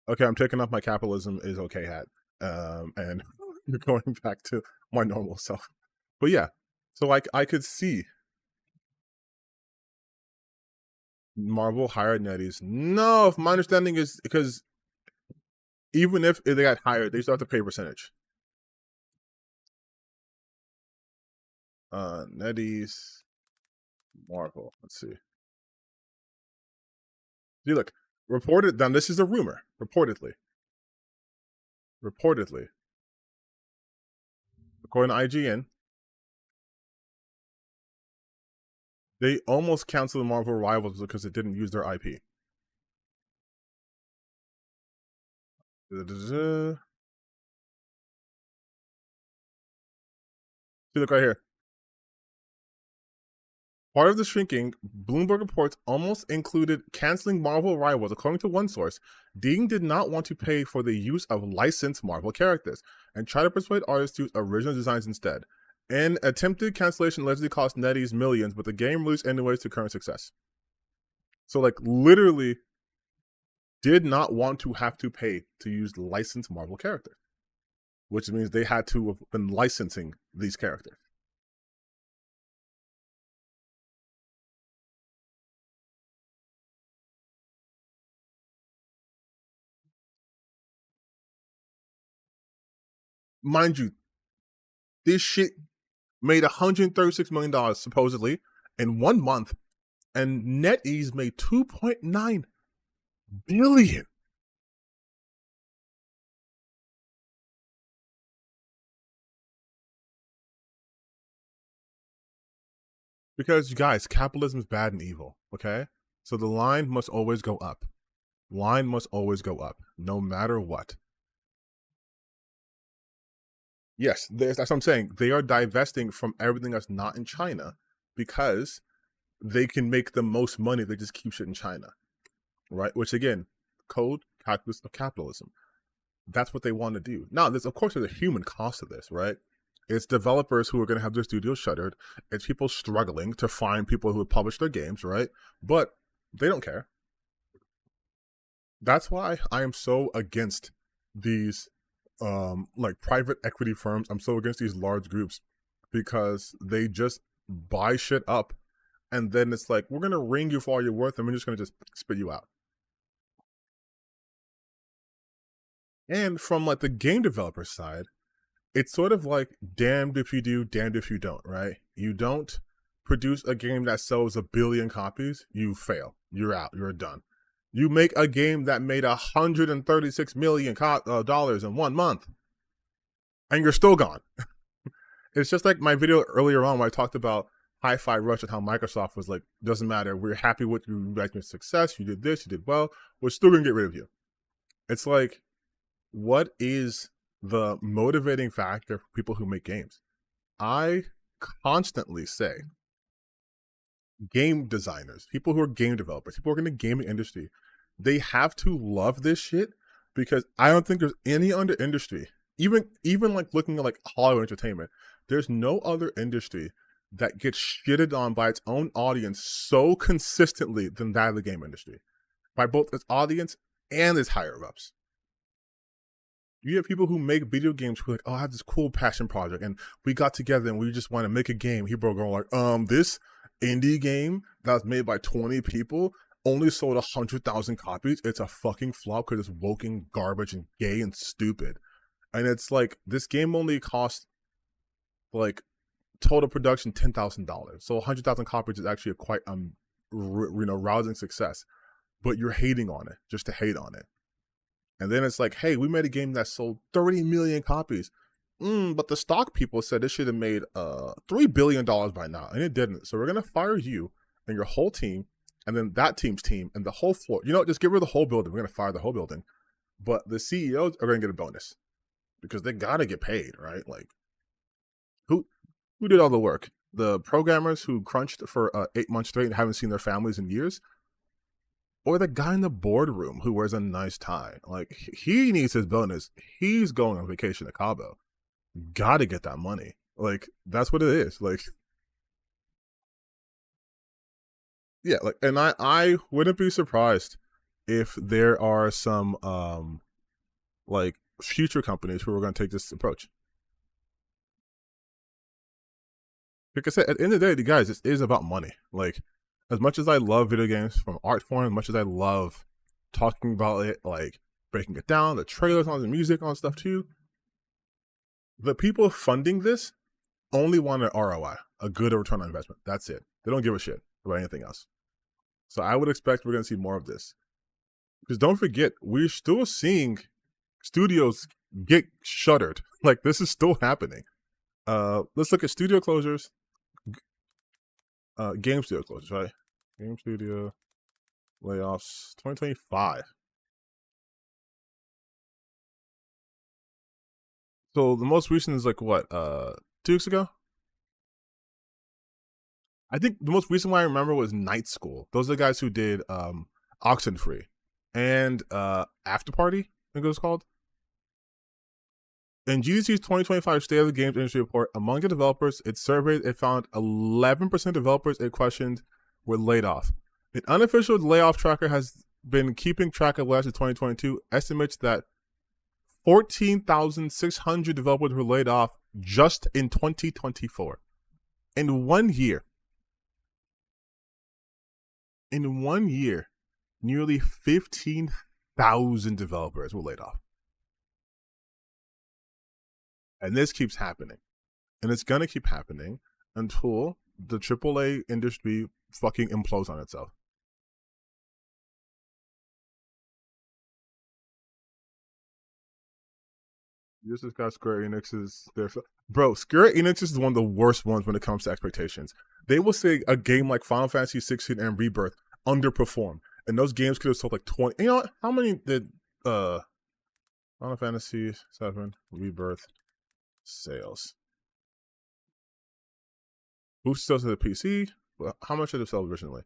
Okay, I'm taking off my capitalism is okay hat, and going back to my normal self. But yeah, so like I could see Marvel hired NetEase. No, if my understanding is because even if they got hired, they still have to pay a percentage. NetEase, Marvel. Let's see. See, look, reported. Now this is a rumor. Reportedly, according to IGN, they almost canceled Marvel Rivals because it didn't use their IP. See, look right here. Part of the shrinking, Bloomberg reports almost included canceling Marvel Rivals. According to one source, Dean did not want to pay for the use of licensed Marvel characters and try to persuade artists to use original designs instead. An attempted cancellation allegedly cost NetEase millions, but the game released anyways to current success. So, like, literally did not want to have to pay to use licensed Marvel characters, which means they had to have been licensing these characters. Mind you, this shit made $136 million supposedly in 1 month, and NetEase made 2.9 billion. Because you guys, capitalism is bad and evil, okay? So the line must always go up. Line must always go up, no matter what. Yes, that's what I'm saying. They are divesting from everything that's not in China because they can make the most money. They just keep shit in China, right? Which again, code calculus of capitalism. That's what they want to do. Now, there's of course there's a human cost of this, right? It's developers who are going to have their studios shuttered. It's people struggling to find people who would publish their games, right? But they don't care. That's why I am so against these like private equity firms. I'm so against these large groups because they just buy shit up and then it's like, we're gonna ring you for all your worth and we're just gonna just spit you out. And from like the game developer side, it's sort of like damned if you do, damned if you don't, right? You don't produce a game that sells 1 billion copies, you fail. You're out. You're done. You make a game that made $136 million dollars in 1 month, and you're still gone. It's just like my video earlier on where I talked about Hi-Fi Rush and how Microsoft was like, doesn't matter. We're happy with your success. You did this. You did well. We're still gonna get rid of you. It's like, what is the motivating factor for people who make games? I constantly say game designers, people who are game developers, people who are in the gaming industry, they have to love this shit because I don't think there's any other industry, even like looking at like Hollywood entertainment, there's no other industry that gets shitted on by its own audience so consistently than that of the game industry, by both its audience and its higher ups. You have people who make video games who are like, oh, I have this cool passion project and we got together and we just want to make a game. People are going like, this indie game that was made by 20 people only sold 100,000 copies. It's a fucking flop because it's woken garbage and gay and stupid. And it's like, this game only cost like total production $10,000. So 100,000 copies is actually a quite rousing success. But you're hating on it just to hate on it. And then it's like, hey, we made a game that sold 30 million copies. But the stock people said it should have made $3 billion by now, and it didn't. So we're going to fire you and your whole team, and then that team's team, and the whole floor. You know, just get rid of the whole building. We're going to fire the whole building. But the CEOs are going to get a bonus because they got to get paid, right? Like, who did all the work? The programmers who crunched for 8 months straight and haven't seen their families in years? Or the guy in the boardroom who wears a nice tie. Like, he needs his bonus. He's going on vacation to Cabo. Gotta get that money. Like, that's what it is. Like, yeah, like, and I wouldn't be surprised if there are some like future companies who are going to take this approach. Like I said, at the end of the day, guys, this is about money. Like, as much as I love video games from art form, as much as I love talking about it, like breaking it down, the trailers on the music, on stuff too, the people funding this only want an ROI, a good return on investment. That's it. They don't give a shit about anything else. So I would expect we're going to see more of this. Because don't forget, we're still seeing studios get shuttered. Like, this is still happening. Let's look at studio closures. Game studio closures, right? Game studio layoffs 2025. So the most recent is like what, 2 weeks ago? I think the most recent one I remember was Night School. Those are the guys who did Oxenfree and After Party, I think it was called. In GDC's 2025 State of the Games Industry Report, among the developers it surveyed, it found 11% of developers it questioned were laid off. An unofficial layoff tracker has been keeping track of last of 2022, estimates that 14,600 developers were laid off just in 2024. In 1 year. In 1 year, nearly 15,000 developers were laid off. And this keeps happening. And it's going to keep happening until the AAA industry fucking implodes on itself. You just got Square Enix's bro. Square Enix is one of the worst ones when it comes to expectations. They will say a game like Final Fantasy 16 and Rebirth underperform, and those games could have sold like 20. You know what? How many did Final Fantasy 7 Rebirth sales? Who sells to the PC? Well, how much did it sell originally?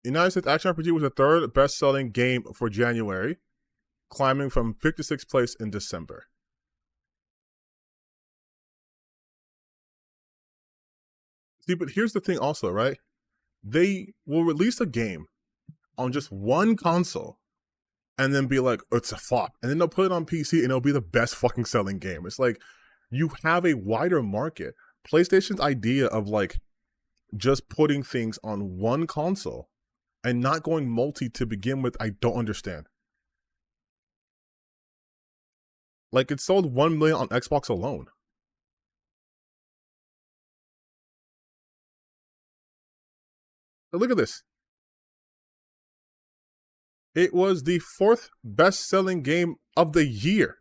United States Action RPG was the third best-selling game for January, climbing from 56th place in December. See, but here's the thing also, right? They will release a game on just one console and then be like, it's a flop. And then they'll put it on PC and it'll be the best fucking selling game. It's like you have a wider market. PlayStation's idea of like just putting things on one console and not going multi to begin with, I don't understand. Like it sold 1 million on Xbox alone. But look at this. It was the fourth best-selling game of the year.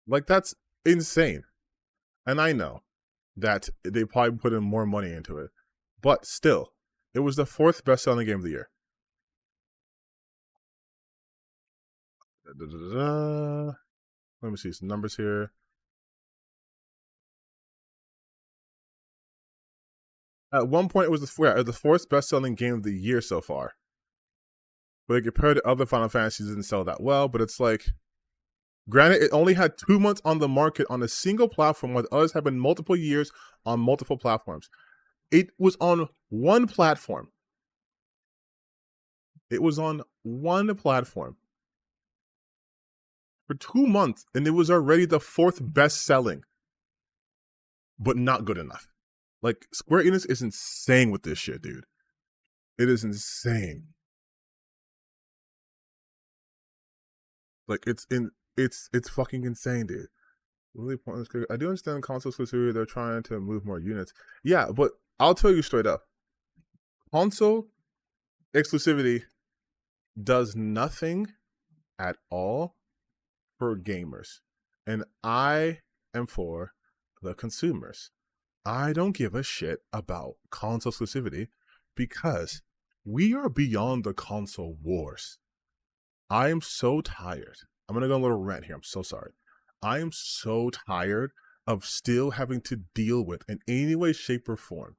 Like that's insane. And I know that they probably put in more money into it, but still, it was the fourth best-selling game of the year. Let me see some numbers here. At one point, it was the fourth best-selling game of the year so far. But compared to other Final Fantasies, didn't sell that well. But it's like, granted, it only had 2 months on the market on a single platform, while others have been multiple years on multiple platforms. It was on one platform. It was on one platform for 2 months, and it was already the fourth best-selling, but not good enough. Like, Square Enix is insane with this shit, dude. It is insane. Like, it's fucking insane, dude. Really pointless. I do understand console exclusivity. They're trying to move more units. Yeah, but I'll tell you straight up. Console exclusivity does nothing at all for gamers. And I am for the consumers. I don't give a shit about console exclusivity because we are beyond the console wars. I am so tired. I'm going to go on a little rant here. I'm so sorry. I am so tired of still having to deal with, in any way, shape, or form,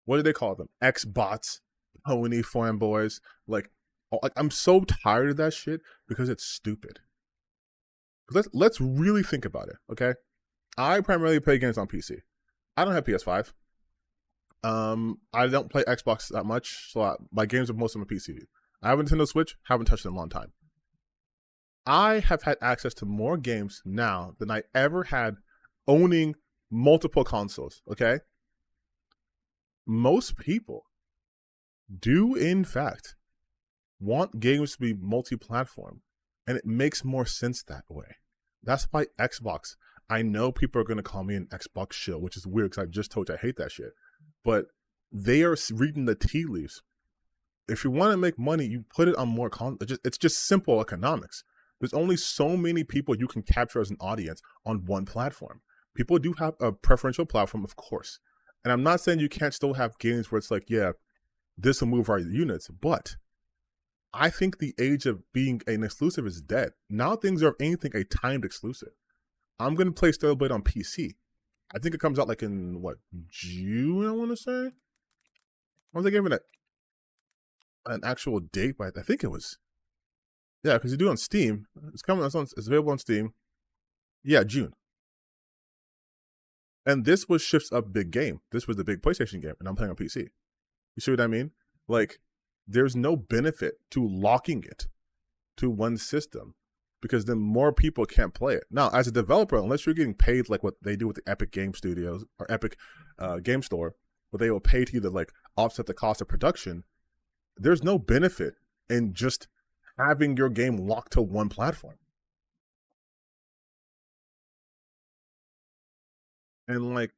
what do they call them? Xbots, pony fanboys. Like, I'm so tired of that shit because it's stupid. Let's really think about it, okay? I primarily play games on PC. I don't have PS5. I don't play Xbox that much, so my games are mostly on PC. I have a Nintendo Switch, haven't touched it in a long time. I have had access to more games now than I ever had owning multiple consoles, okay? Most people do, in fact, want games to be multi-platform, and it makes more sense that way. That's why Xbox, I know people are going to call me an Xbox shill, which is weird because I just told you I hate that shit. But they are reading the tea leaves. If you want to make money, you put it on more content. It's just simple economics. There's only so many people you can capture as an audience on one platform. People do have a preferential platform, of course. And I'm not saying you can't still have games where it's like, yeah, this will move our units, but I think the age of being an exclusive is dead. Now things are anything a timed exclusive. I'm going to play Stellar Blade on PC. I think it comes out like in, what, June, I want to say? I was they giving it an actual date, but I think it was. Yeah, because you do it on Steam. It's coming. It's available on Steam. Yeah, June. And this was Shift's up big game. This was the big PlayStation game, and I'm playing on PC. You see what I mean? Like, there's no benefit to locking it to one system because then more people can't play it. Now, as a developer, unless you're getting paid like what they do with the Epic Game Studios or Epic Game Store, where they will pay to either like offset the cost of production, there's no benefit in just having your game locked to one platform. And like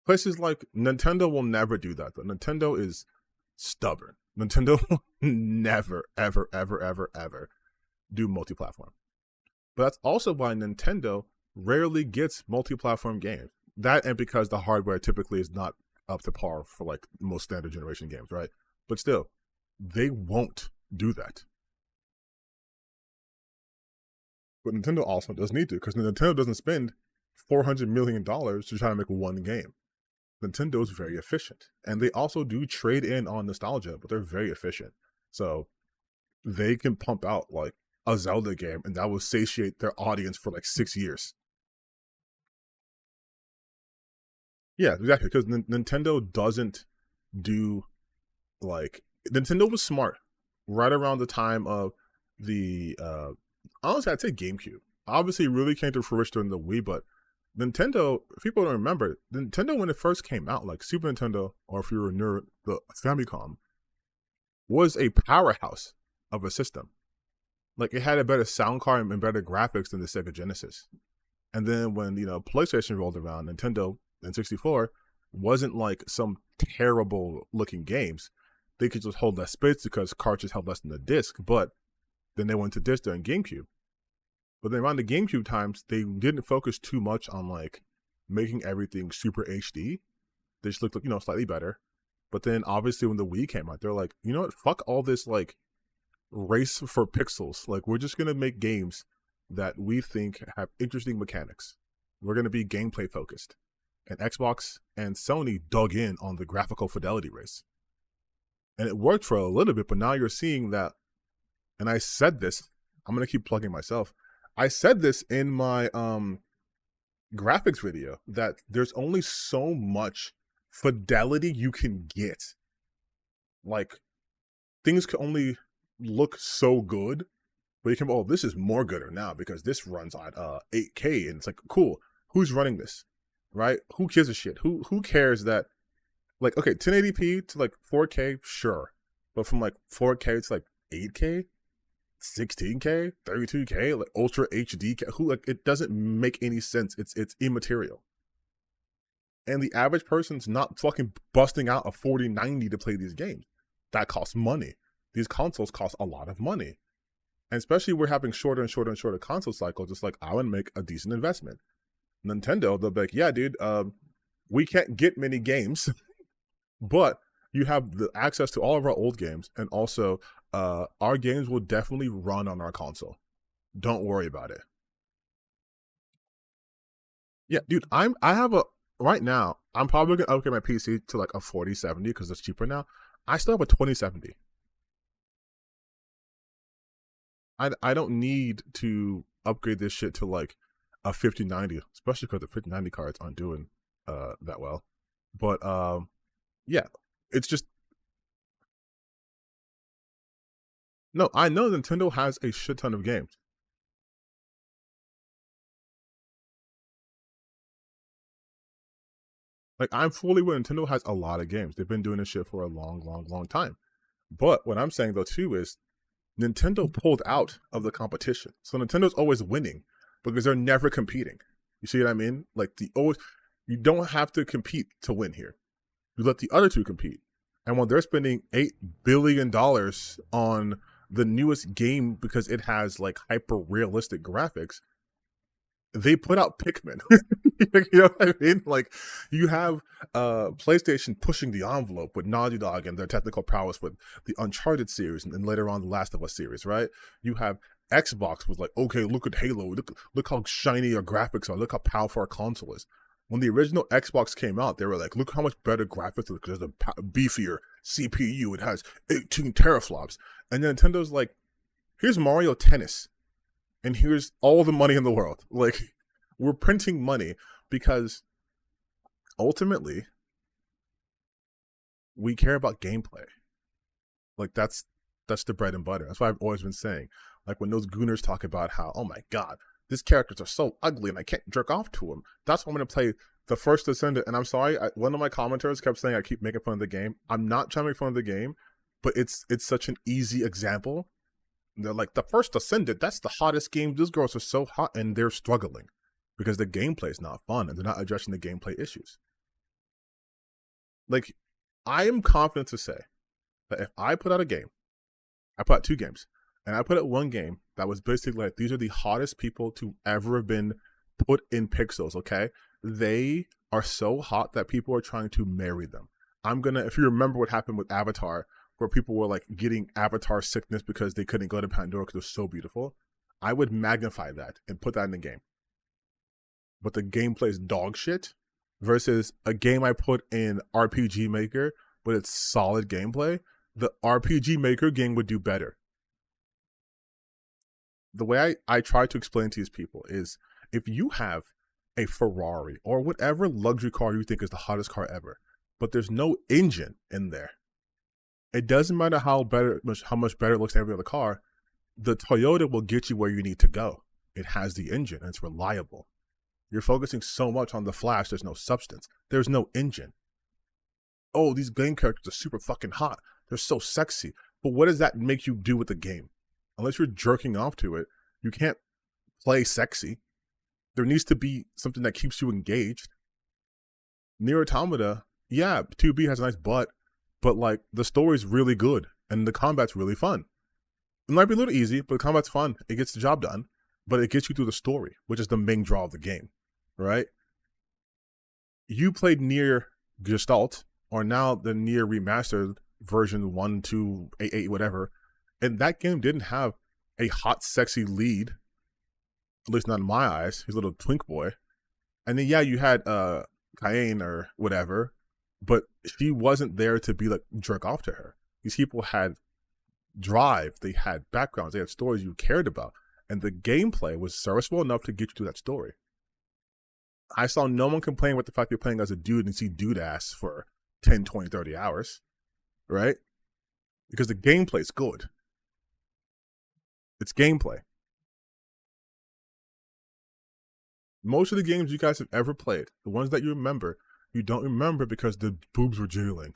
places like Nintendo will never do that. Though Nintendo is stubborn. Nintendo will never, ever, ever, ever, ever do multi-platform. But that's also why Nintendo rarely gets multi-platform games. That, and because the hardware typically is not up to par for like most standard generation games, right? But still, they won't do that. But Nintendo also does need to, because Nintendo doesn't spend $400 million to try to make one game. Nintendo is very efficient. And they also do trade in on nostalgia, but they're very efficient. So they can pump out like a Zelda game and that will satiate their audience for like 6 years. Yeah, exactly. Because Nintendo doesn't do like, Nintendo was smart right around the time of the honestly I'd say GameCube. Obviously it really came to fruition during the Wii, but Nintendo, if people don't remember, Nintendo when it first came out, like Super Nintendo, or if you were near the Famicom, was a powerhouse of a system. Like it had a better sound card and better graphics than the Sega Genesis. And then when, PlayStation rolled around, Nintendo and 64 wasn't like some terrible looking games. They could just hold less space because cartridges held less than the disc, but then they went to disc during GameCube. But then around the GameCube times, they didn't focus too much on like making everything super HD. They just looked like, slightly better. But then obviously when the Wii came out, they're like, you know what, fuck all this like race for pixels. Like we're just gonna make games that we think have interesting mechanics. We're gonna be gameplay focused. And Xbox and Sony dug in on the graphical fidelity race. And it worked for a little bit, but now you're seeing that, and I said this, I'm gonna keep plugging myself. I said this in my graphics video, that there's only so much fidelity you can get. Like, things can only look so good, but you can, oh, this is more gooder now because this runs on 8K, and it's like, cool, who's running this, right? Who gives a shit? Who cares that, like, okay, 1080p to like 4K, sure, but from like 4K to like 8K, 16K, 32K, like Ultra HD, it doesn't make any sense. It's immaterial. And the average person's not fucking busting out a 4090 to play these games. That costs money. These consoles cost a lot of money. And especially we're having shorter and shorter and shorter console cycles, just like I would make a decent investment. Nintendo, they'll be like, yeah, dude, we can't get many games, but you have the access to all of our old games, and also our games will definitely run on our console. Don't worry about it. Yeah, dude, right now, I'm probably gonna upgrade my PC to like a 4070 because it's cheaper now. I still have a 2070. I don't need to upgrade this shit to like a 5090, especially because the 5090 cards aren't doing that well. But yeah, it's just, no, I know Nintendo has a shit ton of games. Like, I'm fully aware Nintendo has a lot of games. They've been doing this shit for a long, long, long time. But what I'm saying though too is Nintendo pulled out of the competition. So Nintendo's always winning because they're never competing. You see what I mean? Like you don't have to compete to win here. You let the other two compete. And when they're spending $8 billion on the newest game because it has like hyper realistic graphics, they put out Pikmin. You know what I mean? Like, you have PlayStation pushing the envelope with Naughty Dog and their technical prowess with the Uncharted series, and later on the Last of Us series, right? You have Xbox was like, okay, look at Halo, look how shiny our graphics are, look how powerful our console is. When the original Xbox came out, they were like, look how much better graphics, because there's a beefier CPU, it has 18 teraflops. And then Nintendo's like, here's Mario Tennis, and here's all the money in the world. Like, we're printing money because ultimately we care about gameplay. Like, that's the bread and butter. That's what I've always been saying. Like, when those gooners talk about how, oh my god, these characters are so ugly and I can't jerk off to them, that's why I'm going to play the first Descendant. And I'm sorry, one of my commenters kept saying I keep making fun of the game. I'm not trying to make fun of the game, but it's such an easy example. They're like, the first Descendant, that's the hottest game. These girls are so hot, and they're struggling because the gameplay is not fun and they're not addressing the gameplay issues. Like, I am confident to say that if I put out a game, I put out 2 games, and I put out one game that was basically like, these are the hottest people to ever have been put in pixels, okay? They are so hot that people are trying to marry them. If you remember what happened with Avatar, where people were like getting Avatar sickness because they couldn't go to Pandora because it was so beautiful, I would magnify that and put that in the game. But the gameplay is dog shit versus a game I put in RPG Maker, but it's solid gameplay. The RPG Maker game would do better. The way I try to explain to these people is, if you have a Ferrari or whatever luxury car you think is the hottest car ever, but there's no engine in there, it doesn't matter how much better it looks than every other car, the Toyota will get you where you need to go. It has the engine and it's reliable. You're focusing so much on the flash, there's no substance. There's no engine. Oh, these game characters are super fucking hot. They're so sexy. But what does that make you do with the game? Unless you're jerking off to it, you can't play sexy. There needs to be something that keeps you engaged. Nier Automata, yeah, 2B has a nice butt, but like the story's really good and the combat's really fun. It might be a little easy, but the combat's fun. It gets the job done, but it gets you through the story, which is the main draw of the game, right? You played Nier Gestalt, or now the Nier Remastered version 1.2.8.8, whatever, and that game didn't have a hot, sexy lead, at least not in my eyes. He's a little twink boy. And then, yeah, you had Cayenne or whatever, but she wasn't there to be like jerk off to her. These people had drive, they had backgrounds, they had stories you cared about, and the gameplay was serviceable enough to get you through that story. I saw no one complain about the fact you're playing as a dude and see dude ass for 10, 20, 30 hours, right? Because the gameplay's good. It's gameplay. Most of the games you guys have ever played, the ones that you don't remember because the boobs were jiggling.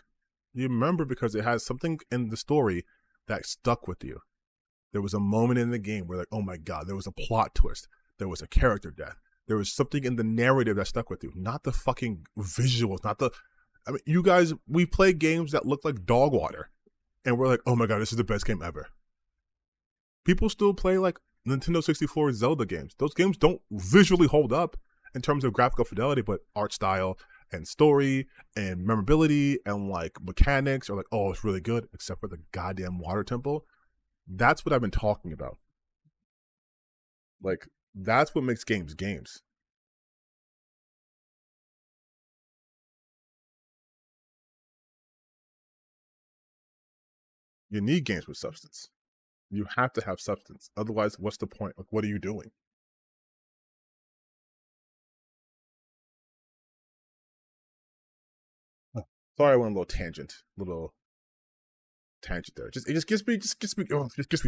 You remember because it has something in the story that stuck with you. There was a moment in the game where like, oh my God, there was a plot twist. There was a character death. There was something in the narrative that stuck with you. Not the fucking visuals, I mean, you guys, we play games that look like dog water. And we're like, oh my God, this is the best game ever. People still play like Nintendo 64 Zelda games. Those games don't visually hold up in terms of graphical fidelity, but art style and story and memorability and like mechanics are like, oh, it's really good, except for the goddamn water temple. That's what I've been talking about. Like, that's what makes games games. You need games with substance. You have to have substance. Otherwise, what's the point? Like, what are you doing? Sorry, I went a little tangent there. It just gets me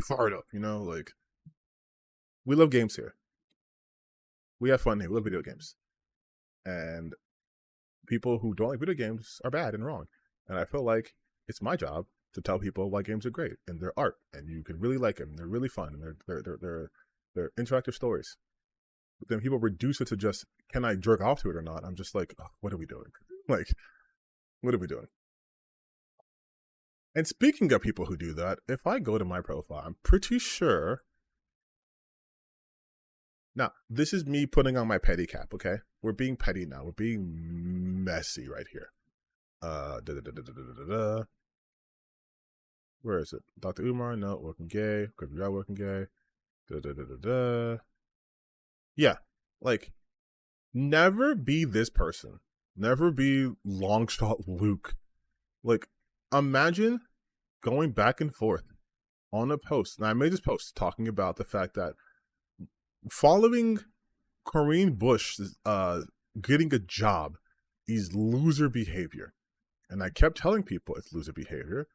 fired up, you know? Like, we love games here. We have fun here. We love video games. And people who don't like video games are bad and wrong. And I feel like it's my job to tell people why games are great and they're art and you can really like them. They're really fun and they're interactive stories. But then people reduce it to just, can I jerk off to it or not? I'm just like, oh, what are we doing? Like, what are we doing? And speaking of people who do that, if I go to my profile, I'm pretty sure. Now, this is me putting on my petty cap, okay? We're being petty now. We're being messy right here. Where is it? Dr. Umar, no, working gay. Could be working gay. Yeah, like, never be this person. Never be Longshot Luke. Like, imagine going back and forth on a post. And I made this post talking about the fact that following Corinne Bush getting a job is loser behavior. And I kept telling people it's loser behavior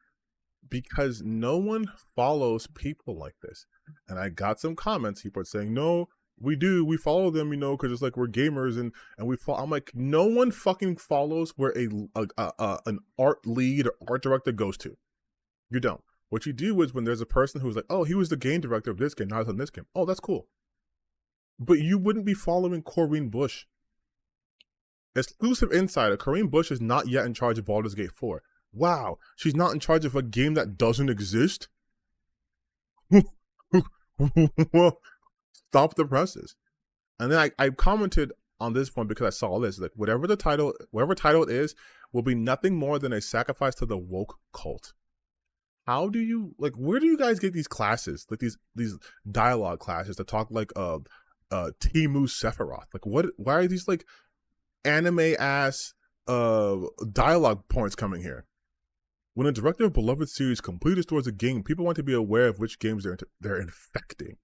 because no one follows people like this. And I got some comments, people are saying, no, we do, we follow them, you know, because it's like we're gamers and we follow. I'm like, no one fucking follows where an art lead or art director goes to. You don't. What you do is when there's a person who's like, oh, he was the game director of this game, now he's on this game. Oh, that's cool. But you wouldn't be following Corinne Bush. Exclusive insider, Corinne Bush is not yet in charge of Baldur's Gate 4. Wow, she's not in charge of a game that doesn't exist? Well, stop the presses. And then I commented on this one because I saw this. Like, whatever title it is, will be nothing more than a sacrifice to the woke cult. How do you, like, where do you guys get these classes? Like these dialogue classes that talk like Timu Sephiroth? Like, why are these like anime ass dialogue points coming here? When a director of beloved series completely restores a game, people want to be aware of which games they're infecting.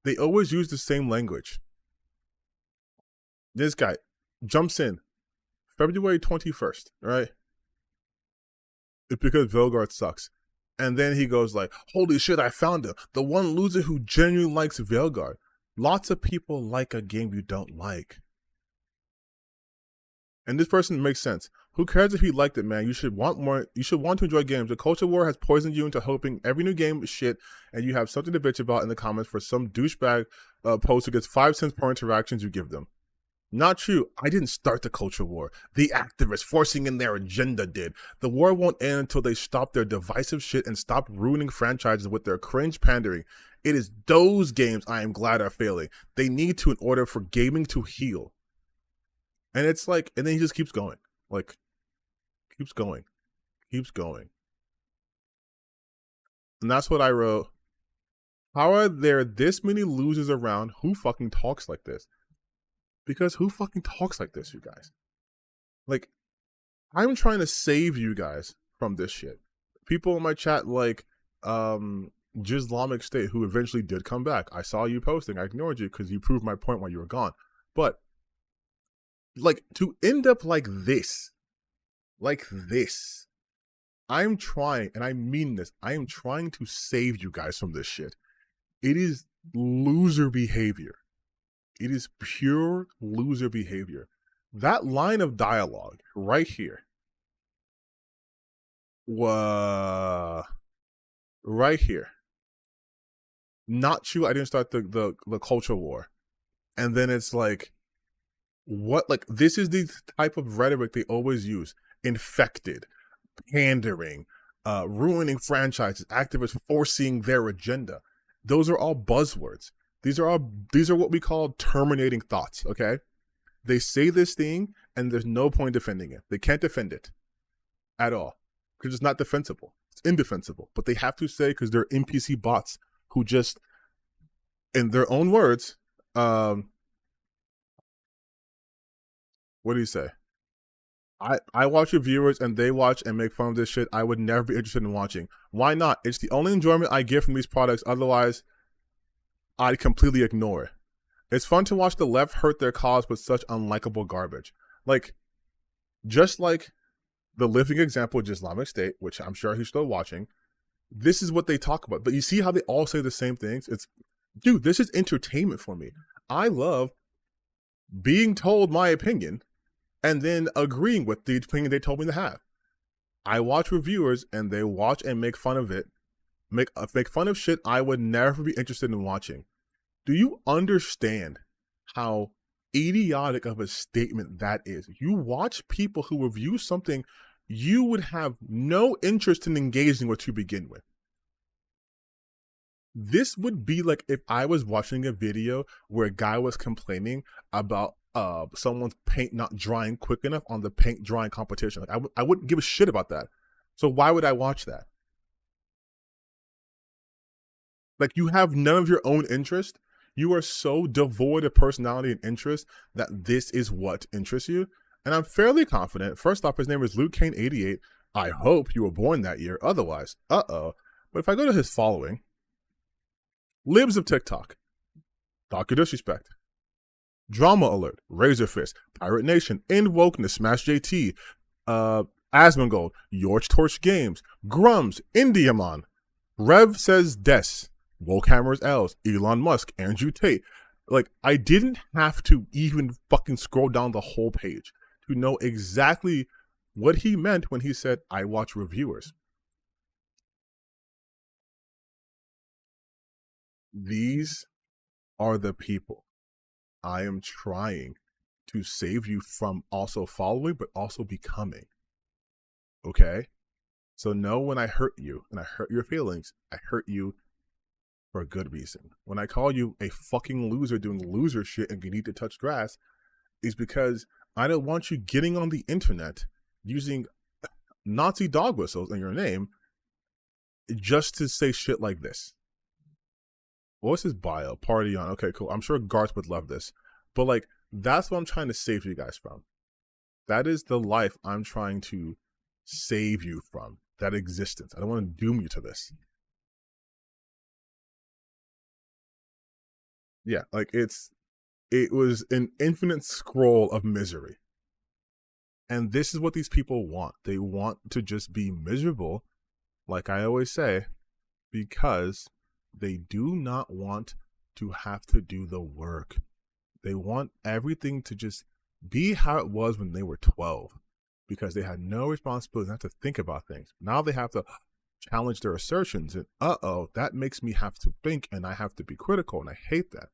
They always use the same language. This guy jumps in February 21st, right? It's because Velgard sucks. And then he goes like, holy shit, I found him. The one loser who genuinely likes Velgard. Lots of people like a game you don't like. And this person makes sense. Who cares if he liked it, man? You should want more. You should want to enjoy games. The culture war has poisoned you into hoping every new game is shit, and you have something to bitch about in the comments for some douchebag post who gets 5 cents per interactions you give them. Not true. I didn't start the culture war. The activists forcing in their agenda did. The war won't end until they stop their divisive shit and stop ruining franchises with their cringe pandering. It is those games I am glad are failing. They need to in order for gaming to heal. And it's like, and then he just keeps going. Like, keeps going. Keeps going. And that's what I wrote. How are there this many losers around? Who fucking talks like this? Because who fucking talks like this, you guys? Like, I'm trying to save you guys from this shit. People in my chat like Islamic State, who eventually did come back. I saw you posting. I ignored you because you proved my point while you were gone. But like, to end up like this, I'm trying, and I mean this, I am trying to save you guys from this shit. It is loser behavior. It is pure loser behavior. That line of dialogue right here. Right here. Not true, I didn't start the culture war. And then it's like, what? Like, this is the type of rhetoric they always use. Infected, pandering, ruining franchises, activists forcing their agenda. Those are all buzzwords. These are what we call terminating thoughts, okay? They say this thing, and there's no point defending it. They can't defend it at all because it's not defensible. It's indefensible. But they have to say, because they're NPC bots who just, in their own words, what do you say? I watch reviewers and they watch and make fun of this shit. I would never be interested in watching. Why not? It's the only enjoyment I get from these products. Otherwise, I'd completely ignore it. It's fun to watch the left hurt their cause with such unlikable garbage. Like, just like the living example of Islamic State, which I'm sure he's still watching, this is what they talk about. But you see how they all say the same things? It's, dude, this is entertainment for me. I love being told my opinion and then agreeing with the opinion they told me to have. I watch reviewers and they watch and make fun of it, make fun of shit I would never be interested in watching. Do you understand how idiotic of a statement that is? You watch people who review something you would have no interest in engaging with to begin with. This would be like if I was watching a video where a guy was complaining about someone's paint not drying quick enough on the paint drying competition. Like, I wouldn't give a shit about that. So why would I watch that? Like, you have none of your own interest. You are so devoid of personality and interest that this is what interests you. And I'm fairly confident. First off, his name is Luke Kane 88. I hope you were born that year. Otherwise, But if I go to his following, Libs of TikTok, Dr. Disrespect, Drama Alert, Razor Fist, Pirate Nation, End Wokeness, Smash JT, Asmongold, Yorch Torch Games, Grums, Indiamon, Rev Says Des, Wokehammer's L's, Elon Musk, Andrew Tate. Like, I didn't have to even fucking scroll down the whole page to know exactly what he meant when he said, I watch reviewers. These are the people I am trying to save you from also following, but also becoming. Okay? So know when I hurt you and I hurt your feelings, I hurt you for a good reason. When I call you a fucking loser doing loser shit and you need to touch grass, is because I don't want you getting on the internet using Nazi dog whistles in your name just to say shit like this. What's his bio? Party on. Okay, cool. I'm sure Garth would love this. But like, that's what I'm trying to save you guys from. That is the life I'm trying to save you from. That existence. I don't want to doom you to this. Yeah, like it was an infinite scroll of misery. And this is what these people want. They want to just be miserable, like I always say, because they do not want to have to do the work. They want everything to just be how it was when they were 12, because they had no responsibility, they have to think about things. Now they have to challenge their assertions, and that makes me have to think, and I have to be critical, and I hate that.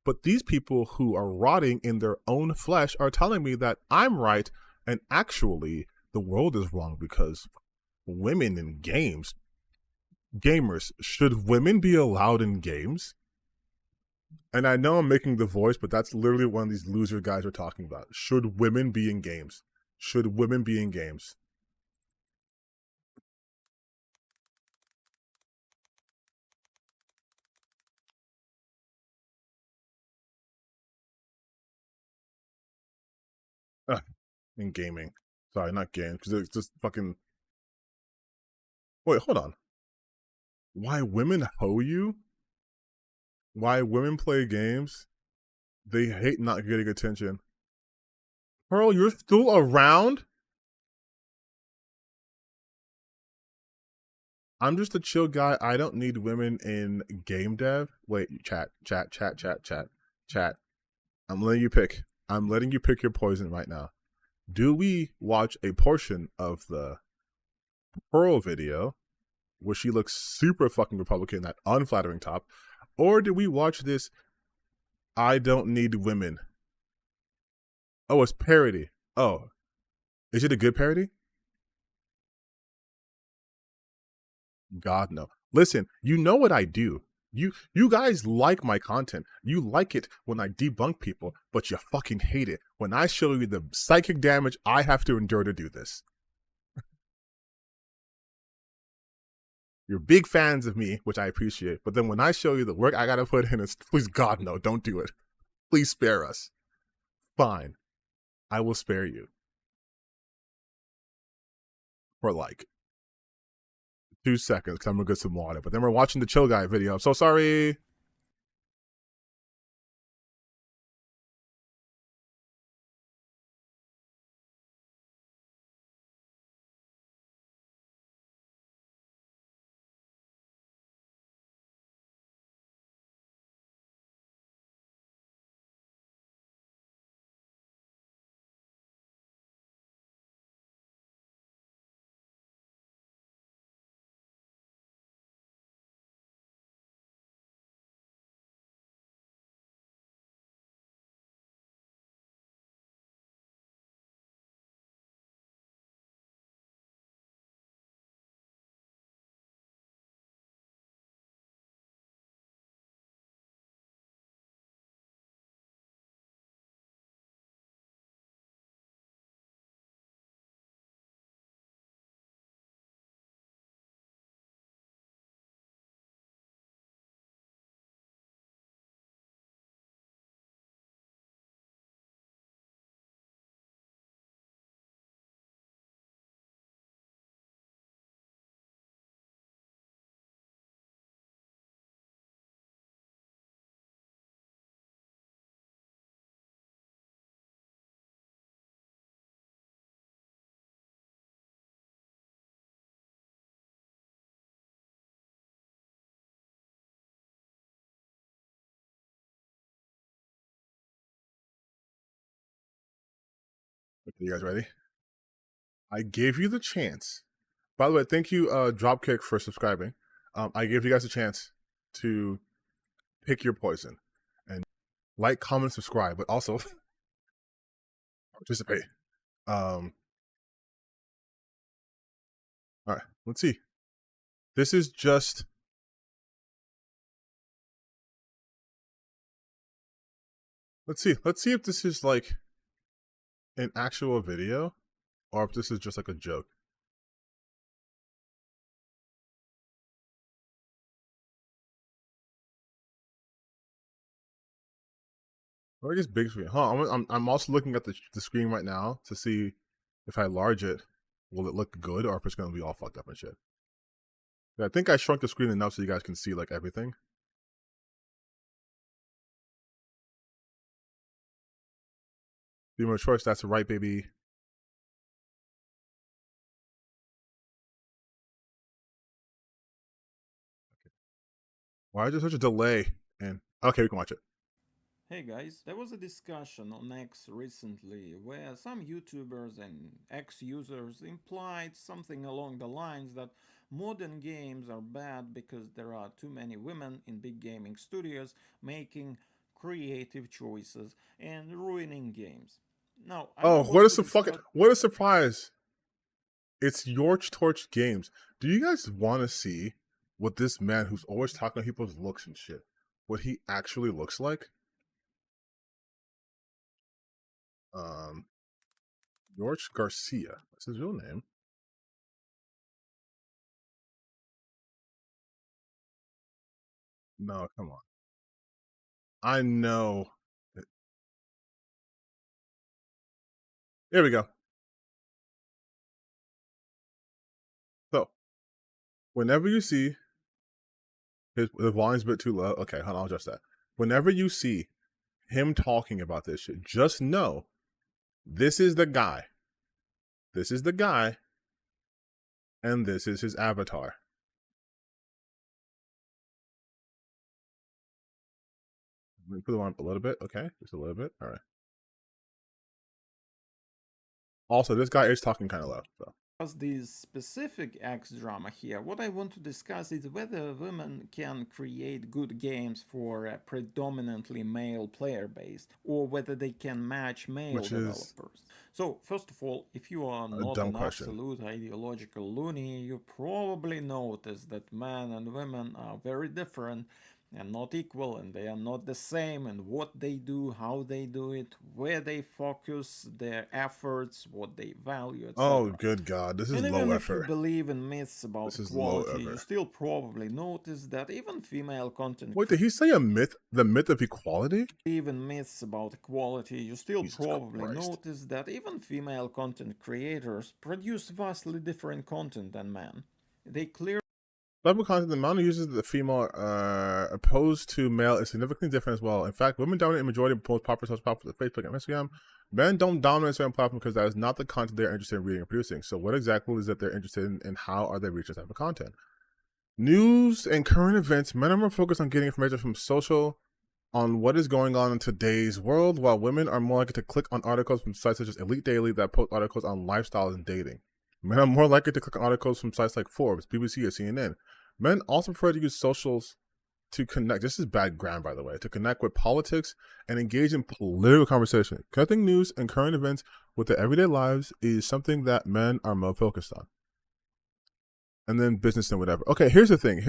But these people who are rotting in their own flesh are telling me that I'm right, and actually the world is wrong because women in games. Gamers, should women be allowed in games? And I know I'm making the voice, but that's literally what one of these loser guys are talking about. Should women be in games? Should women be in games? In gaming. Sorry, not games, because it's just fucking. Wait, hold on. Why women hoe you? Why women play games? They hate not getting attention. Pearl, you're still around? I'm just a chill guy. I don't need women in game dev. Wait, chat. I'm letting you pick. I'm letting you pick your poison right now. Do we watch a portion of the Pearl video where she looks super fucking Republican, that unflattering top, or do we watch this I don't need women? Oh, it's parody. Oh, is it a good parody? God, no. Listen, you know what I do. You guys like my content. You like it when I debunk people, but you fucking hate it when I show you the psychic damage I have to endure to do this. You're big fans of me, which I appreciate, but then when I show you the work I gotta put in, it's please God, no, don't do it. Please spare us. Fine. I will spare you. For like 2 seconds, because I'm gonna get some water. But then we're watching the Chill Guy video. I'm so sorry. Okay, you guys ready? I gave you the chance. By the way, thank you, Dropkick, for subscribing. I gave you guys a chance to pick your poison and like, comment, subscribe, but also participate. Um, All right, let's see. This is just. Let's see. Let's see if this is like an actual video or if this is just like a joke. Or I guess big screen. I'm also looking at the screen right now to see if I enlarge it, will it look good or if it's going to be all fucked up and shit. I think I shrunk the screen enough so you guys can see like everything. More choice, that's right, baby. Okay. Why is there such a delay? And okay, we can watch it. Hey guys, there was a discussion on X recently where some YouTubers and X users implied something along the lines that modern games are bad because there are too many women in big gaming studios making creative choices and ruining games. Now, I Oh, don't what want is to the fucking discuss. what a surprise! It's Yorch Torch Games. Do you guys want to see what this man who's always talking to people's looks and shit, what he actually looks like? Yorch Garcia. That's his real name. No, come on. I know. Here we go. So, whenever you see the volume's a bit too low. Okay, hold on, I'll adjust that. Whenever you see him talking about this shit, just know this is the guy. This is the guy, and this is his avatar. Let me put it on up a little bit. Okay, just a little bit. All right. Also, this guy is talking kind of low. So This specific X drama here. What I want to discuss is whether women can create good games for a predominantly male player base or whether they can match male which is developers. So, first of all, if you are a not dumb an question. absolute ideological loony, you probably notice that men and women are very different and not equal, and they are not the same in what they do, how they do it, where they focus their efforts, what they value, Oh, etc. good God. This is And low even if you effort. believe in myths about This is low equality, you effort. still probably notice that even female content Wait, did he say a myth? The myth of equality? even myths about equality, you still Jesus probably Christ. notice that even female content creators produce vastly different content than men. They clearly Level content, the amount of users that the female opposed to male is significantly different as well. In fact, women dominate a majority of most popular social platforms like Facebook and Instagram. Men don't dominate certain platforms because that is not the content they're interested in reading and producing. So what exactly is that they're interested in and how are they reaching this type of content? News and current events, men are more focused on getting information from social on what is going on in today's world, while women are more likely to click on articles from sites such as Elite Daily that post articles on lifestyles and dating. Men are more likely to click on articles from sites like Forbes, BBC, or CNN. Men also prefer to use socials to connect. This is bad grammar, by the way, to connect with politics and engage in political conversation. Connecting news and current events with their everyday lives is something that men are more focused on. And then business and whatever. Okay, here's the thing.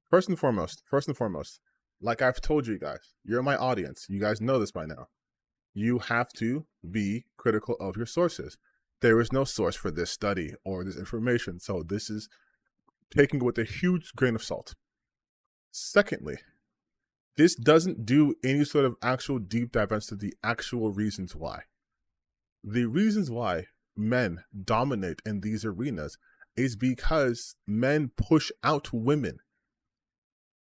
First and foremost, like I've told you guys, you're my audience. You guys know this by now. You have to be critical of your sources. There is no source for this study or this information, so this is taken with a huge grain of salt. Secondly, this doesn't do any sort of actual deep dive into the actual reasons why. The reasons why men dominate in these arenas is because men push out women.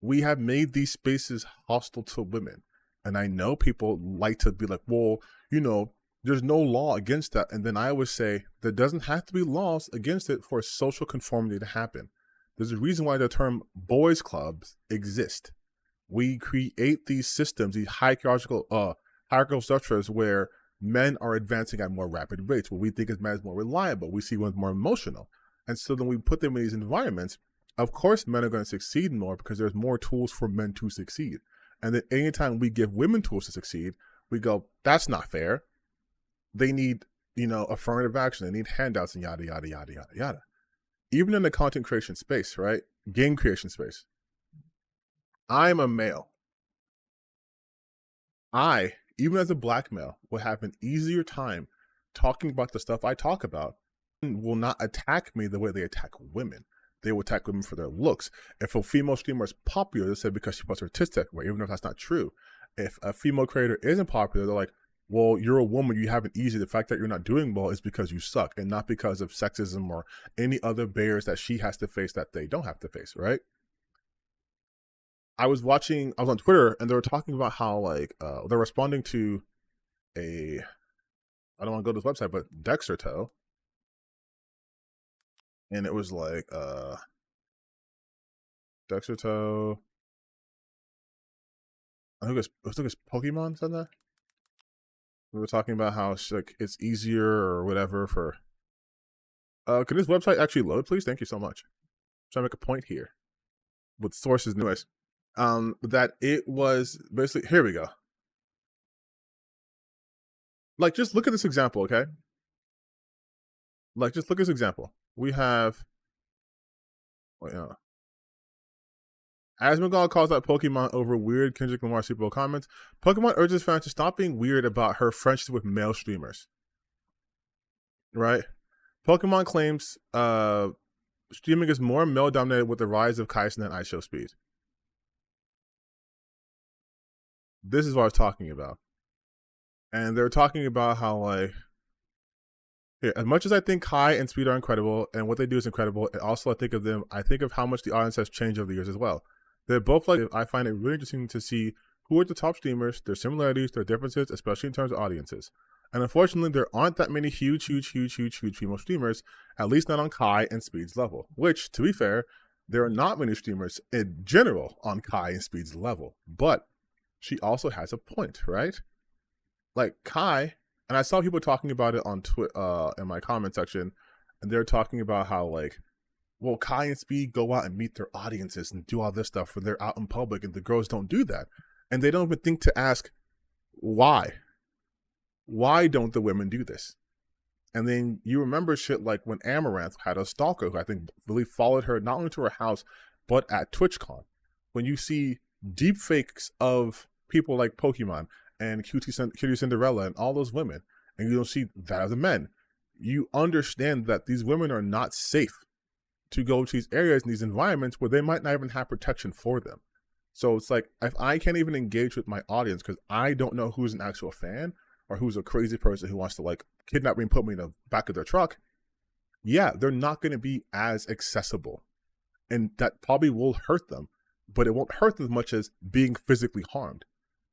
We have made these spaces hostile to women. And I know people like to be like, well, there's no law against that. And then I always say there doesn't have to be laws against it for social conformity to happen. There's a reason why the term boys clubs exist. We create these systems, these hierarchical structures where men are advancing at more rapid rates, what we think is men is more reliable. We see one's more emotional. And so then we put them in these environments. Of course, men are going to succeed more because there's more tools for men to succeed. And then anytime we give women tools to succeed, we go, that's not fair. They need affirmative action. They need handouts and yada, yada, yada, yada, yada. Even in the content creation space, right? Game creation space. I'm a male. I, even as a black male, will have an easier time talking about the stuff I talk about and will not attack me the way they attack women. They will attack women for their looks. If a female streamer is popular, they'll say because she puts her tits that way, even if that's not true. If a female creator isn't popular, they're like, well, you're a woman, you have it easy. The fact that you're not doing well is because you suck and not because of sexism or any other barriers that she has to face that they don't have to face, right? I was on Twitter and they were talking about how they're responding to I don't want to go to this website, but Dexter Toe. And it was like, Dexter Toe. I think it's Pokemon said that. We were talking about how it's easier or whatever for. Can this website actually load, please? Thank you so much. I'm trying to make a point here with sources, anyways. That it was basically, here we go. Like, just look at this example, okay? Like, just look at this example. We have, Asmongold calls out Pokemon over weird Kendrick Lamar Super Bowl comments. Pokemon urges fans to stop being weird about her friendship with male streamers. Right? Pokemon claims streaming is more male-dominated with the rise of Kaisen and iShow Speed. This is what I was talking about. And they're talking about how, here, as much as I think Kai and Speed are incredible and what they do is incredible, also I think of how much the audience has changed over the years as well. They're both I find it really interesting to see who are the top streamers, their similarities, their differences, especially in terms of audiences. And unfortunately, there aren't that many huge female streamers, at least not on Kai and Speed's level. Which, to be fair, there are not many streamers in general on Kai and Speed's level. But she also has a point, right? Like Kai, and I saw people talking about it on Twitter in my comment section, and they're talking about how well, Kai and Speed go out and meet their audiences and do all this stuff when they're out in public, and the girls don't do that. And they don't even think to ask, why? Why don't the women do this? And then you remember shit like when Amaranth had a stalker who I think really followed her not only to her house, but at TwitchCon. When you see deep fakes of people like Pokemon and Cutie Cinderella and all those women, and you don't see that of the men, you understand that these women are not safe to go to these areas and these environments where they might not even have protection for them. So it's like, if I can't even engage with my audience because I don't know who's an actual fan or who's a crazy person who wants to kidnap me and put me in the back of their truck, yeah, they're not going to be as accessible. And that probably will hurt them, but it won't hurt them as much as being physically harmed.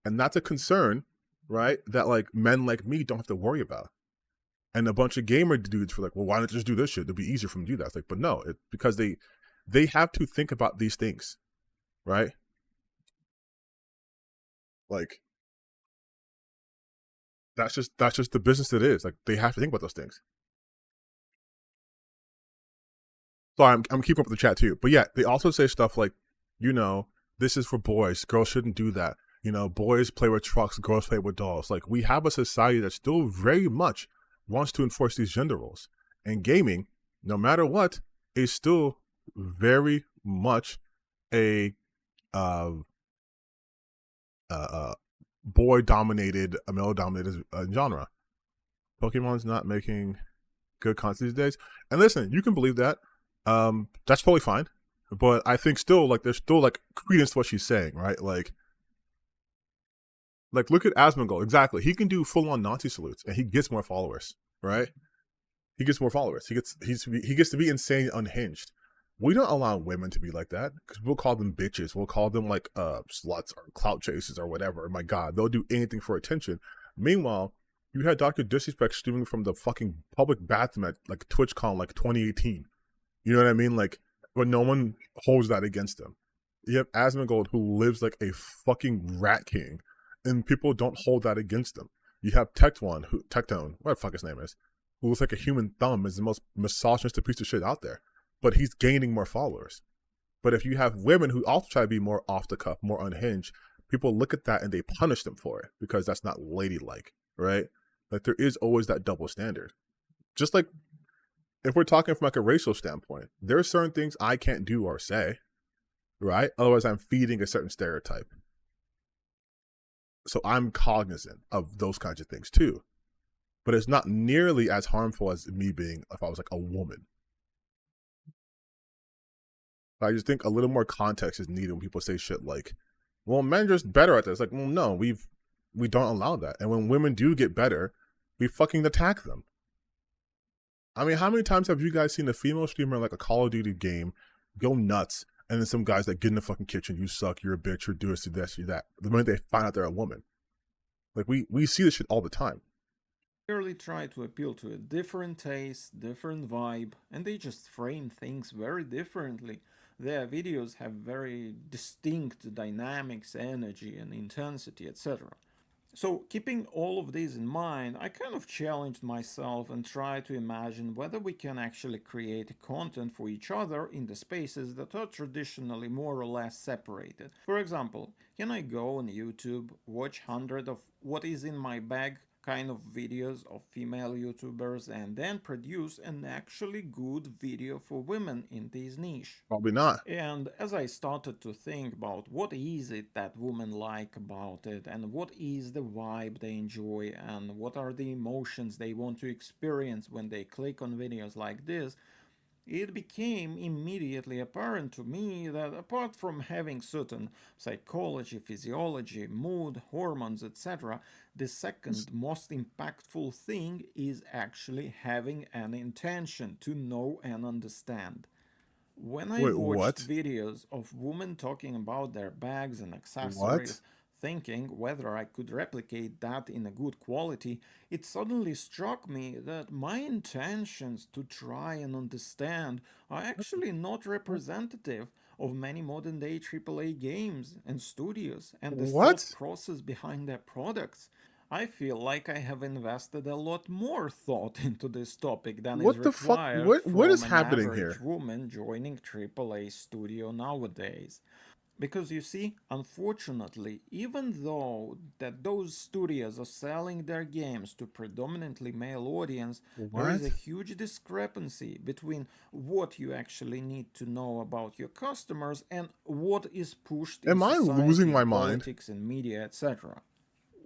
And that's a concern, right? That men like me don't have to worry about. And a bunch of gamer dudes were like, well, why not just do this shit? It'll be easier for them to do that. It's like, but no, because they have to think about these things, right? That's just the business it is. They have to think about those things. So I'm keeping up with the chat too. But yeah, they also say stuff like, this is for boys. Girls shouldn't do that. Boys play with trucks, girls play with dolls. We have a society that still very much wants to enforce these gender roles. And gaming, no matter what, is still very much a boy-dominated, a male-dominated genre. Pokemon's not making good content these days. And listen, you can believe that. That's totally fine. But I think still, there's still, credence to what she's saying, right? Look at Asmongold. Exactly. He can do full-on Nazi salutes, and he gets more followers, right? He gets more followers. He gets to be insane, unhinged. We don't allow women to be like that because we'll call them bitches. We'll call them sluts or clout chasers or whatever. My God, they'll do anything for attention. Meanwhile, you had Dr. Disrespect streaming from the fucking public bathroom at TwitchCon 2018. You know what I mean? When no one holds that against him. You have Asmongold who lives like a fucking rat king, and people don't hold that against him. You have Tectone, whatever the fuck his name is, who looks like a human thumb, is the most misogynistic piece of shit out there. But he's gaining more followers. But if you have women who also try to be more off the cuff, more unhinged, people look at that and they punish them for it because that's not ladylike, right? Like there is always that double standard. Just like if we're talking from like a racial standpoint, there are certain things I can't do or say, right? Otherwise, I'm feeding a certain stereotype. So I'm cognizant of those kinds of things too. But it's not nearly as harmful as me being if I was like a woman. I just think a little more context is needed when people say shit like, "Well, men are just better at this." Like, well, no, we don't allow that. And when women do get better, we fucking attack them. I mean, how many times have you guys seen a female streamer in like a Call of Duty game go nuts, and then some guys that get in the fucking kitchen, you suck, you're a bitch, you're this, you're this, you're that. The moment they find out they're a woman, like we see this shit all the time. Clearly try to appeal to a different taste, different vibe, and they just frame things very differently. Their videos have very distinct dynamics, energy, and intensity, etc. So, keeping all of these in mind, I kind of challenged myself and tried to imagine whether we can actually create content for each other in the spaces that are traditionally more or less separated. For example, can I go on YouTube, watch 100 of what is in my bag kind of videos of female YouTubers and then produce an actually good video for women in this niche? Probably not. And as I started to think about what is it that women like about it, and what is the vibe they enjoy, and what are the emotions they want to experience when they click on videos like this, it became immediately apparent to me that apart from having certain psychology, physiology, mood, hormones, etc., the second most impactful thing is actually having an intention to know and understand. When I Wait, watched what? videos of women talking about their bags and What? accessories, thinking whether I could replicate that in a good quality, it suddenly struck me that my intentions to try and understand are actually not representative of many modern day AAA games and studios and the thought What? process behind their products. I feel like I have invested a lot more thought into this topic than is What the fuck? required What is from an happening average here? woman joining AAA studio nowadays. Because you see, unfortunately, even though that those studios are selling their games to predominantly male audience, there is a What? huge discrepancy between what you actually need to know about your customers and what is pushed in Am I losing society my and mind? politics and media, etc.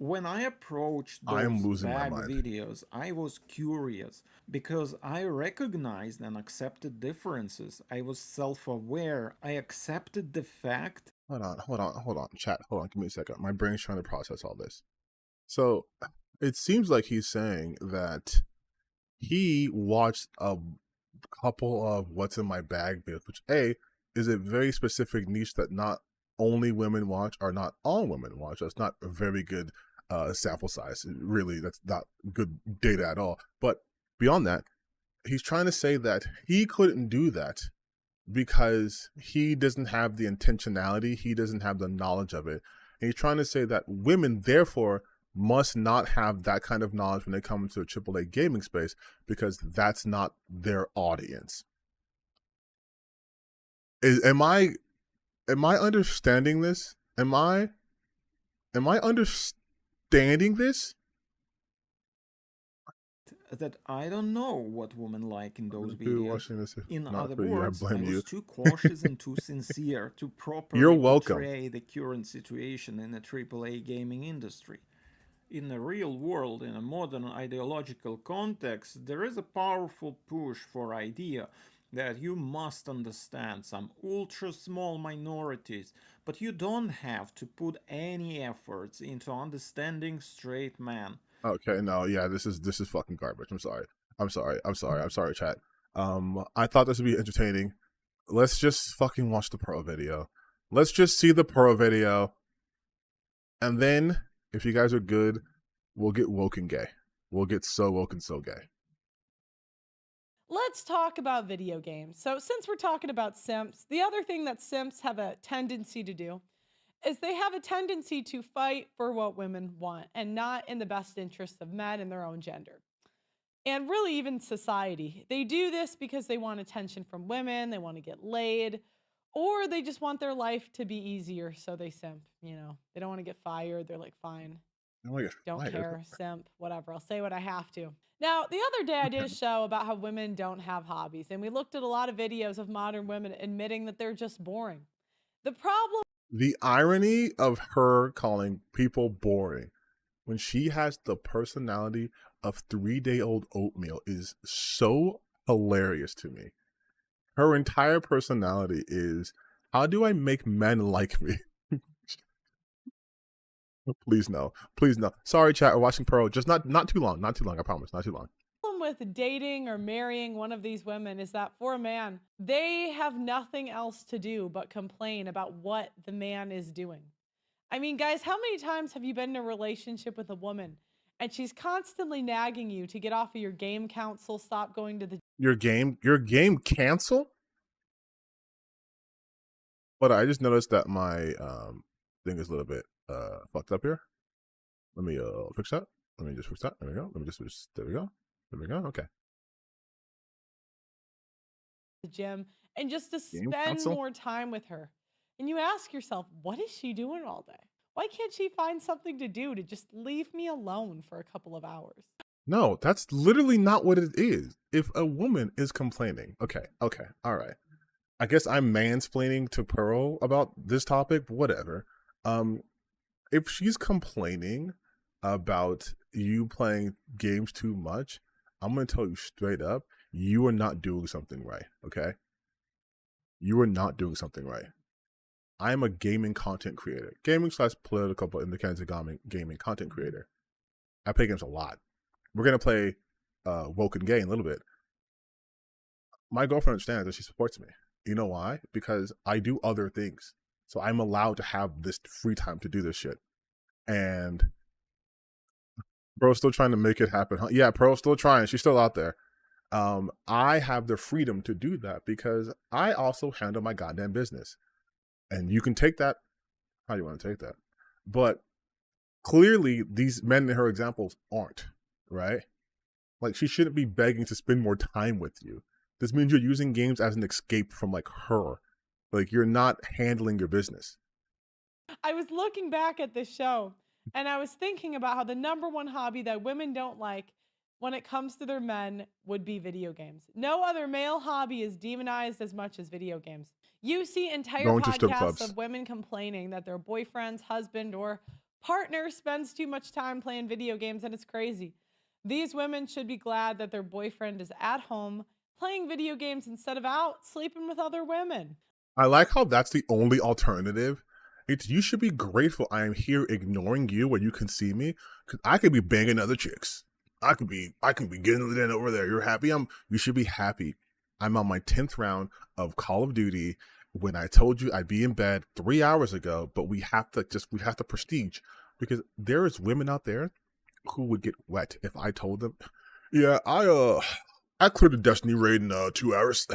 When I approached I am those losing my bag mind. videos, I was curious because I recognized and accepted differences. I was self aware. I accepted the fact. Hold on. Chat, hold on. Give me a second. My brain's trying to process all this. So it seems like he's saying that he watched a couple of what's in my bag videos, which A is a very specific niche that not only women watch or not all women watch. That's not a very good sample size. Really, that's not good data at all. But beyond that, he's trying to say that he couldn't do that because he doesn't have the intentionality, he doesn't have the knowledge of it. And he's trying to say that women, therefore, must not have that kind of knowledge when they come into a AAA gaming space because that's not their audience. Am I understanding this? Am I understanding this? That I don't know what women like in those Who videos. watching this? If In not other for you, I words, I blame was you. too cautious and too sincere to You're properly welcome. portray the current situation in the AAA gaming industry. In the real world, in a modern ideological context, there is a powerful push for idea that you must understand some ultra small minorities, but you don't have to put any efforts into understanding straight men. Okay, no, yeah, this is fucking garbage. I'm sorry, chat. I thought this would be entertaining. Let's just fucking watch the pro video. Let's just see the pro video, and then if you guys are good, we'll get woke and gay. We'll get so woke and so gay. Let's talk about video games. So, since we're talking about simps, the other thing that simps have a tendency to do is they have a tendency to fight for what women want and not in the best interests of men and their own gender. And really, even society. They do this because they want attention from women, they want to get laid, or they just want their life to be easier, so they simp. They don't want to get fired. They're like, fine. I want to get Don't fired. care, simp, whatever. I'll say what I have to. Now, the other day I did a show about how women don't have hobbies, and we looked at a lot of videos of modern women admitting that they're just boring. The problem The irony of her calling people boring when she has the personality of 3-day-old oatmeal is so hilarious to me. Her entire personality is, how do I make men like me? Please no. Please no. Sorry, chat. We're watching Pearl. Just not too long. Not too long. I promise. Not too long. with dating or marrying one of these women is that for a man, they have nothing else to do but complain about what the man is doing. I mean, guys, how many times have you been in a relationship with a woman and she's constantly nagging you to get off of your game council, stop going to the Your game cancel? But I just noticed that my thing is a little bit fucked up here. Let me fix that. Let me just fix that. There we go. Let me just there we go. There we go. Okay. gym and just to Game spend council? more time with her. And you ask yourself, what is she doing all day? Why can't she find something to do to just leave me alone for a couple of hours? No, that's literally not what it is. If a woman is complaining, okay, all right. I guess I'm mansplaining to Pearl about this topic, whatever. If she's complaining about you playing games too much, I'm gonna tell you straight up, you are not doing something right, okay? You are not doing something right. I am a gaming content creator. Gaming / political, but in the kinds of gaming content creator. I play games a lot. We're gonna play Woken Gay in a little bit. My girlfriend understands that she supports me. You know why? Because I do other things. So I'm allowed to have this free time to do this shit. And bro's still trying to make it happen. Huh? Yeah, Pearl's still trying. She's still out there. I have the freedom to do that because I also handle my goddamn business. And you can take that how you want to take that. But clearly, these men in her examples aren't, right? Like, she shouldn't be begging to spend more time with you. This means you're using games as an escape from, like, her. Like, you're not handling your business. I was looking back at this show and I was thinking about how the number one hobby that women don't like when it comes to their men would be video games. No other male hobby is demonized as much as video games. You see entire Going to strip podcasts clubs. of women complaining that their boyfriend's husband or partner spends too much time playing video games, and it's crazy. These women should be glad that their boyfriend is at home playing video games instead of out sleeping with other women. I like how that's the only alternative. It's, you should be grateful I am here ignoring you where you can see me, because I could be banging other chicks. I could be getting it in over there. You're happy? You should be happy. I'm on my 10th round of Call of Duty when I told you I'd be in bed 3 hours ago, but we have to prestige, because there is women out there who would get wet if I told them, yeah, I cleared the Destiny raid in 2 hours.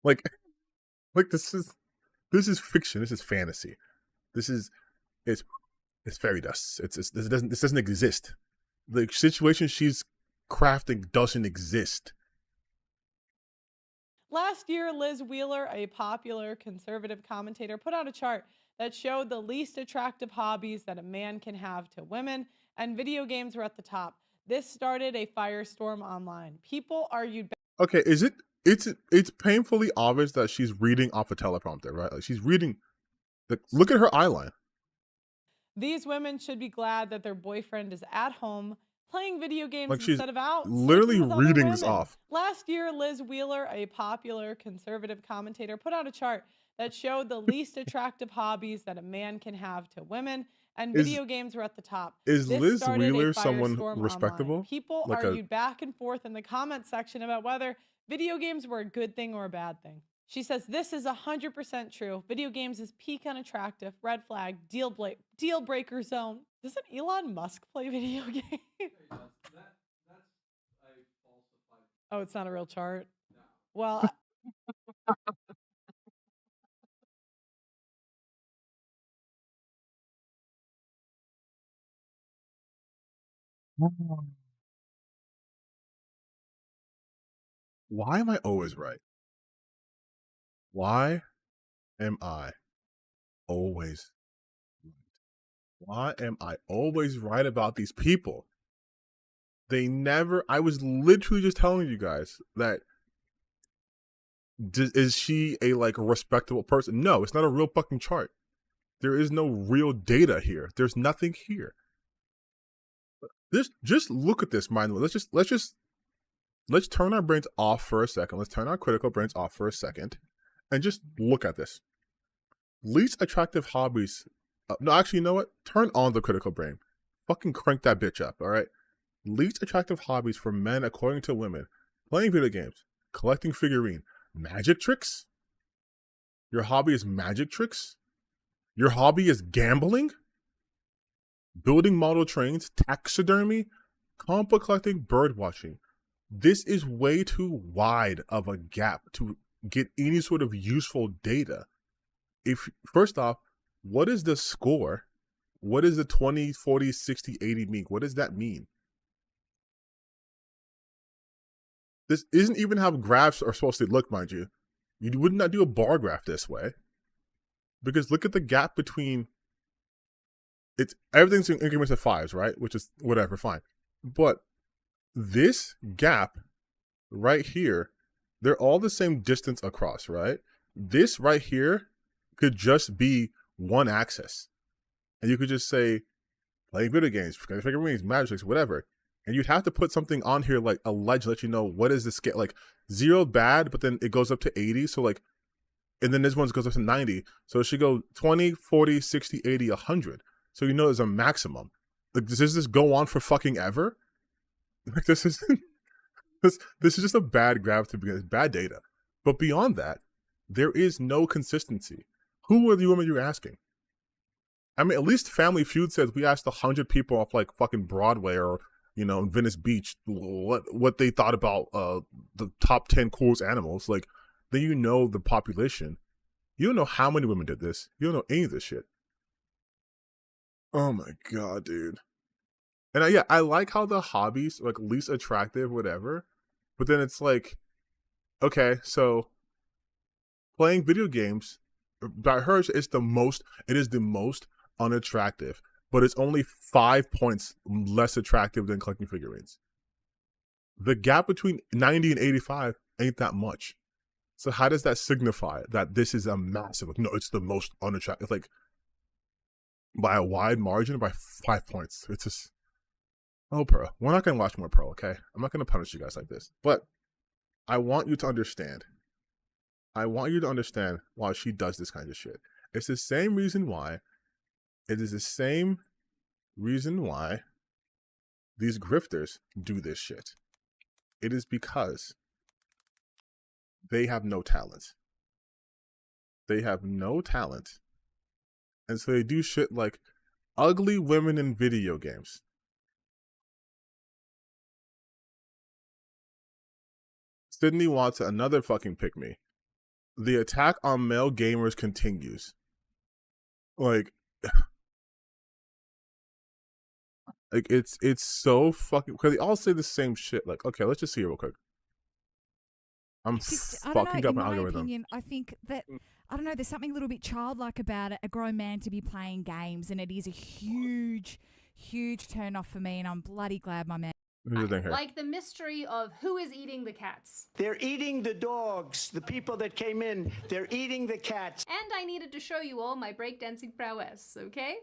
like this is fiction. This is fantasy. It's fairy dust. This doesn't exist. The situation she's crafting doesn't exist. Last year, Liz Wheeler, a popular conservative commentator, put out a chart that showed the least attractive hobbies that a man can have to women, and video games were at the top. This started a firestorm online. People argued. Okay, it's painfully obvious that she's reading off a teleprompter, right? Like, she's reading. Like, look at her eyeline. These women should be glad that their boyfriend is at home playing video games Like, she's instead of out literally sleeping with other reading this women. off. Last year, Liz Wheeler, a popular conservative commentator, put out a chart that showed the least attractive hobbies that a man can have to women, and video games were at the top. Is This Liz started Wheeler a someone firestorm respectable? online. People Like argued back and forth in the comment section about whether video games were a good thing or a bad thing. She says this is 100% true. Video games is peak unattractive, red flag, deal breaker zone. Doesn't Elon Musk play video games? Oh, it's not a real chart? Well, why am I always right? Why am I always right? Why am I always right about these people? They never. I was literally just telling you guys that. Is she a like respectable person? No, it's not a real fucking chart. There is no real data here. There's nothing here. Just look at this, mind. Let's turn our brains off for a second. Let's turn our critical brains off for a second, and just look at this. Least attractive hobbies. No, actually, you know what? Turn on the critical brain. Fucking crank that bitch up. All right. Least attractive hobbies for men, according to women: playing video games, collecting figurine, magic tricks. Your hobby is magic tricks. Your hobby is gambling, building model trains, taxidermy, comic collecting, bird watching. This is way too wide of a gap to get any sort of useful data. If first off, what is the score? What is the 20, 40, 60, 80 mean? What does that mean? This isn't even how graphs are supposed to look, mind you. You would not do a bar graph this way. Because look at the gap between, everything's in increments of 5s, right? Which is whatever, fine. But this gap right here, they're all the same distance across, right? This right here could just be one axis. And you could just say, playing video games, figurines, magic, whatever. And you'd have to put something on here like a ledge, let you know what is the scale. Like 0 bad, but then it goes up to 80. So like, and then this one goes up to 90. So it should go 20, 40, 60, 80, 100. So you know there's a maximum. Like, does this go on for fucking ever? Like, this is just a bad graph to begin. It's bad data. But beyond that, there is no consistency. Who are the women you're asking? I mean, at least Family Feud says we asked 100 people off like fucking Broadway or, you know, Venice Beach what they thought about the top 10 coolest animals. Like, then you know the population. You don't know how many women did this. You don't know any of this shit. Oh my god, dude. And I like how the hobbies, like least attractive, whatever. But then it's like, okay, so playing video games, by her, it is the most unattractive. But it's only 5 points less attractive than collecting figurines. The gap between 90 and 85 ain't that much. So how does that signify that this is a massive, no, it's the most unattractive, like by a wide margin, by 5 points. It's just, oh, Pearl, we're not going to watch more Pearl, okay? I'm not going to punish you guys like this. But I want you to understand. I want you to understand why she does this kind of shit. It's the same reason why, these grifters do this shit. It is because they have no talent. They have no talent. And so they do shit like ugly women in video games. Sydney wants another fucking pick me. The attack on male gamers continues. Like it's so fucking, because they all say the same shit. Like, okay, let's just see it real quick. I'm fucking up an algorithm. Opinion, I think that, I don't know, there's something a little bit childlike about it, a grown man to be playing games, and it is a huge, huge turn off for me, and I'm bloody glad my man. Like the mystery of who is eating the cats. They're eating the dogs. The people that came in, they're eating the cats. And I needed to show you all my breakdancing prowess, okay?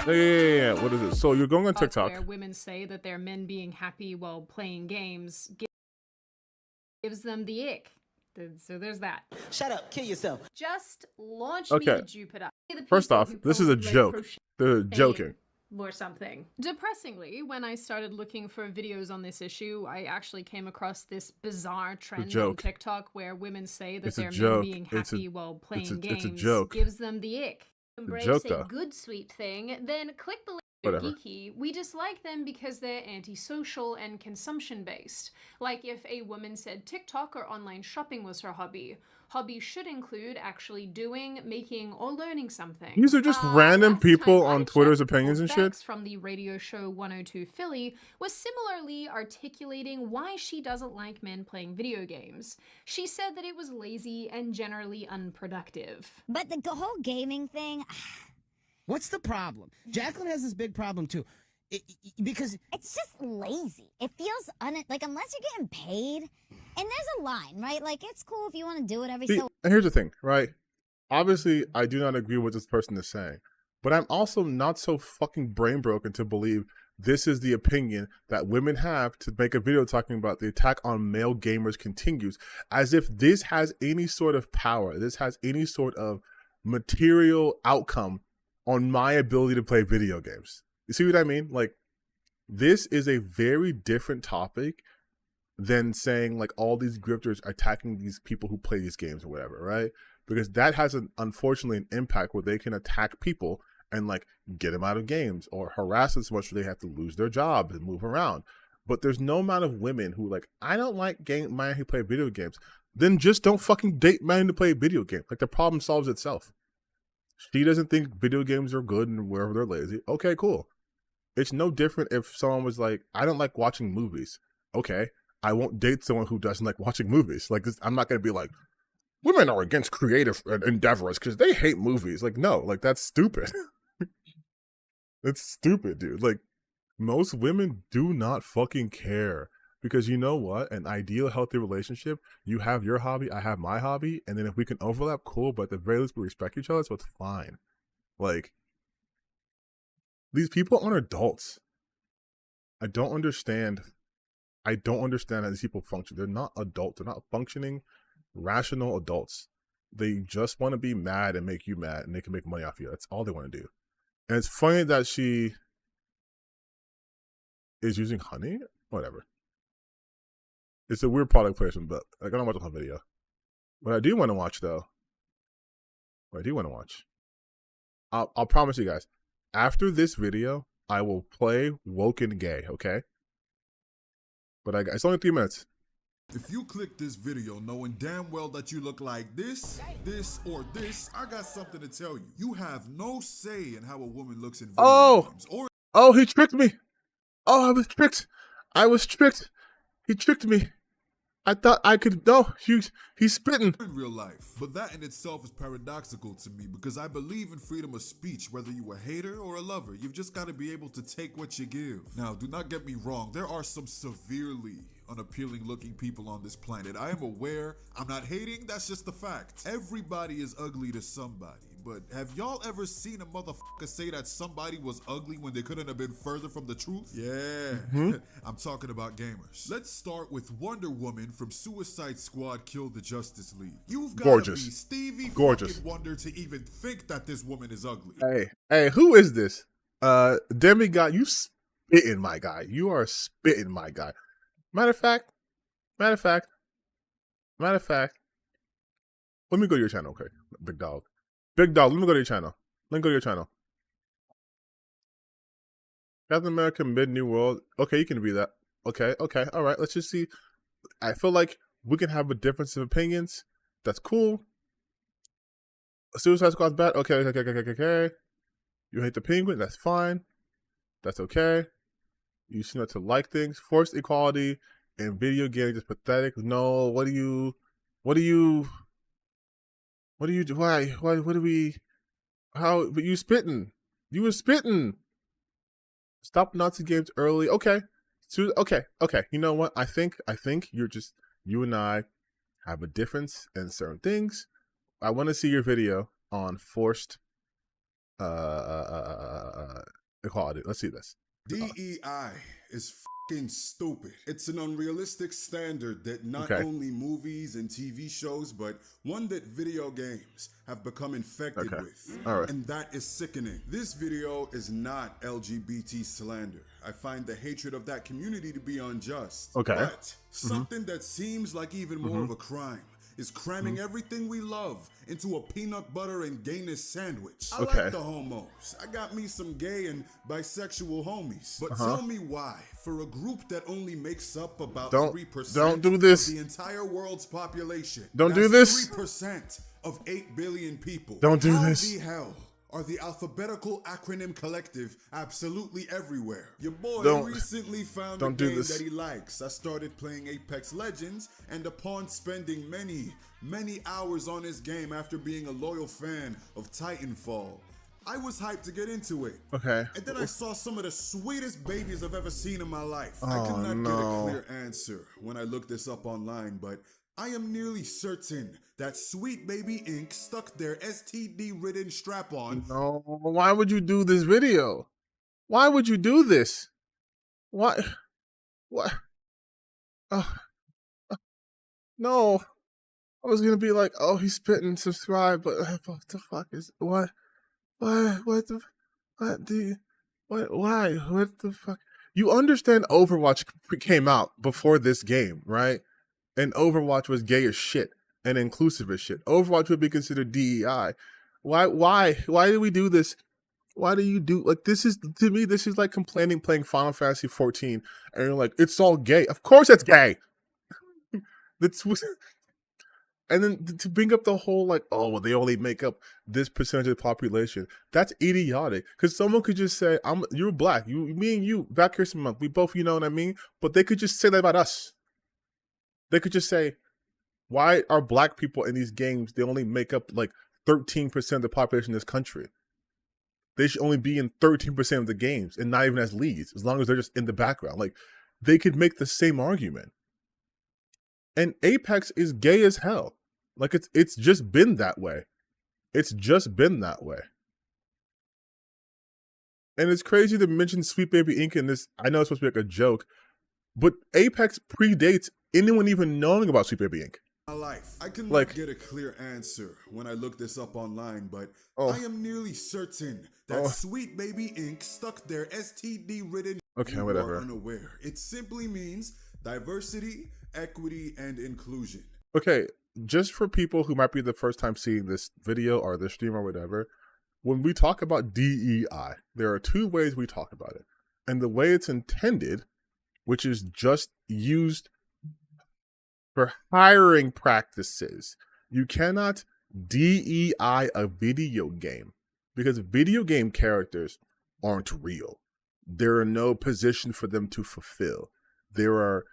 Yeah. What is it? So you're going on TikTok. Where women say that their men being happy while playing games gives them the ick. So there's that. Shut up. Kill yourself. Just launch me to Jupiter. First off, this is a joke. They're joking. Or something. Depressingly, when I started looking for videos on this issue, I actually came across this bizarre trend on TikTok where women say that their men being happy while playing games gives them the ick. Embrace a good sweet thing, then click the link. Geeky, we dislike them because they're antisocial and consumption based. Like if a woman said TikTok or online shopping was her hobby. Hobbies should include actually doing, making, or learning something. These are just random people on Twitter's opinions and shit. From the radio show 102 Philly was similarly articulating why she doesn't like men playing video games. She said that it was lazy and generally unproductive. But the whole gaming thing, What's the problem? Jacqueline has this big problem too. Because it's just lazy. It feels like unless you're getting paid, and there's a line, right? Like it's cool if you want to do it every so. And here's the thing, right? Obviously, I do not agree with what this person is saying, but I'm also not so fucking brain broken to believe this is the opinion that women have to make a video talking about the attack on male gamers continues, as if this has any sort of power, this has any sort of material outcome on my ability to play video games. You see what I mean? Like, this is a very different topic than saying like all these grifters attacking these people who play these games or whatever, right? Because that has unfortunately an impact where they can attack people and like get them out of games or harass them so much where they have to lose their jobs and move around. But there's no amount of women who like, I don't like men who play video games. Then just don't fucking date men to play video games. Like the problem solves itself. She doesn't think video games are good and wherever they're lazy. Okay, cool. It's no different if someone was like, I don't like watching movies. Okay, I won't date someone who doesn't like watching movies. Like, I'm not going to be like, women are against creative endeavors because they hate movies. Like, no, like that's stupid. It's stupid, dude. Like, most women do not fucking care. Because you know what? An ideal, healthy relationship, you have your hobby, I have my hobby, and then if we can overlap, cool, but at the very least we respect each other, so it's fine. Like, these people aren't adults. I don't understand how these people function. They're not adults. They're not functioning, rational adults. They just want to be mad and make you mad, and they can make money off you. That's all they want to do. And it's funny that she is using honey. Whatever. It's a weird product placement, but like, I don't watch the whole video. What I do want to watch, though, I'll promise you guys, after this video, I will play Woken Gay, okay? But it's only 3 minutes. If you click this video knowing damn well that you look like this, or this, I got something to tell you. You have no say in how a woman looks in video games. Oh, he tricked me. Oh, I was tricked. He tricked me. I thought I could. No, he's spitting. In real life. But that in itself is paradoxical to me because I believe in freedom of speech, whether you a hater or a lover. You've just got to be able to take what you give. Now, do not get me wrong. There are some severely unappealing looking people on this planet. I am aware. I'm not hating. That's just the fact. Everybody is ugly to somebody. But have y'all ever seen a motherfucker say that somebody was ugly when they couldn't have been further from the truth? Yeah, I'm talking about gamers. Let's start with Wonder Woman from Suicide Squad Kill the Justice League. You've got to be Stevie fucking Wonder to even think that this woman is ugly. Hey, who is this? Demigod, you spitting, my guy. You are spitting, my guy. Matter of fact, let me go to your channel, okay, big dog. Big dog, let me go to your channel. Captain America Mid-New World. Okay, you can be that. Okay, all right. Let's just see. I feel like we can have a difference of opinions. That's cool. Suicide Squad's bad. Okay. You hate the Penguin. That's fine. That's okay. You seem not to like things. Forced equality in video games is pathetic. No, what do you do? Why? What do we? How? But you spitting. You were spitting. Stop Nazi games early. Okay. Okay. You know what? I think you and I have a difference in certain things. I want to see your video on forced equality. Let's see this. DEI is fucking stupid. It's an unrealistic standard that not only movies and TV shows, but one that video games have become infected with. All right. And that is sickening. This video is not LGBT slander. I find the hatred of that community to be unjust. Okay. But something that seems like even more of a crime is cramming everything we love into a peanut butter and gayness sandwich. I like the homos. I got me some gay and bisexual homies. But tell me why, for a group that only makes up about 3% of the entire world's population, don't do this. 3% of 8 billion people. Don't do this. How the hell are the alphabetical acronym collective absolutely everywhere? Your boy recently found a game that he likes. I started playing Apex Legends, and upon spending many hours on this game after being a loyal fan of Titanfall, I was hyped to get into it. Okay. And then I saw some of the sweetest babies I've ever seen in my life. Oh, I could not get a no. clear answer when I looked this up online, but I am nearly certain that Sweet Baby Inc. stuck their STD-ridden strap-on. No, why would you do this video? Why would you do this? Why? What? No. I was gonna be like, oh, he's spitting, subscribe, but what the fuck is what? What the? What do you? What? Why? What the fuck? You understand? Overwatch came out before this game, right? And Overwatch was gay as shit and inclusive as shit. Overwatch would be considered DEI. Why do we do this? Why do you do like this? Is to me, this is like complaining playing Final Fantasy 14 and you're like, it's all gay. Of course, it's gay. That's. And then to bring up the whole like, oh, well, they only make up this percentage of the population. That's idiotic. Because someone could just say, you're black. Me and you, Black History Month. We both, you know what I mean? But they could just say that about us. They could just say, why are black people in these games, they only make up like 13% of the population in this country? They should only be in 13% of the games and not even as leads, as long as they're just in the background. Like, they could make the same argument. And Apex is gay as hell. Like, it's just been that way. It's just been that way. And it's crazy to mention Sweet Baby Inc. in this. I know it's supposed to be like a joke, but Apex predates anyone even knowing about Sweet Baby Inc. Life. I cannot get a clear answer when I look this up online, but I am nearly certain that Sweet Baby Inc. stuck their STD-ridden. Okay, whatever. Unaware. It simply means diversity, equity, and inclusion. Okay, just for people who might be the first time seeing this video or the stream or whatever, when we talk about DEI, there are two ways we talk about it. And the way it's intended, which is just used for hiring practices, you cannot DEI a video game because video game characters aren't real. There are no position for them to fulfill. There are,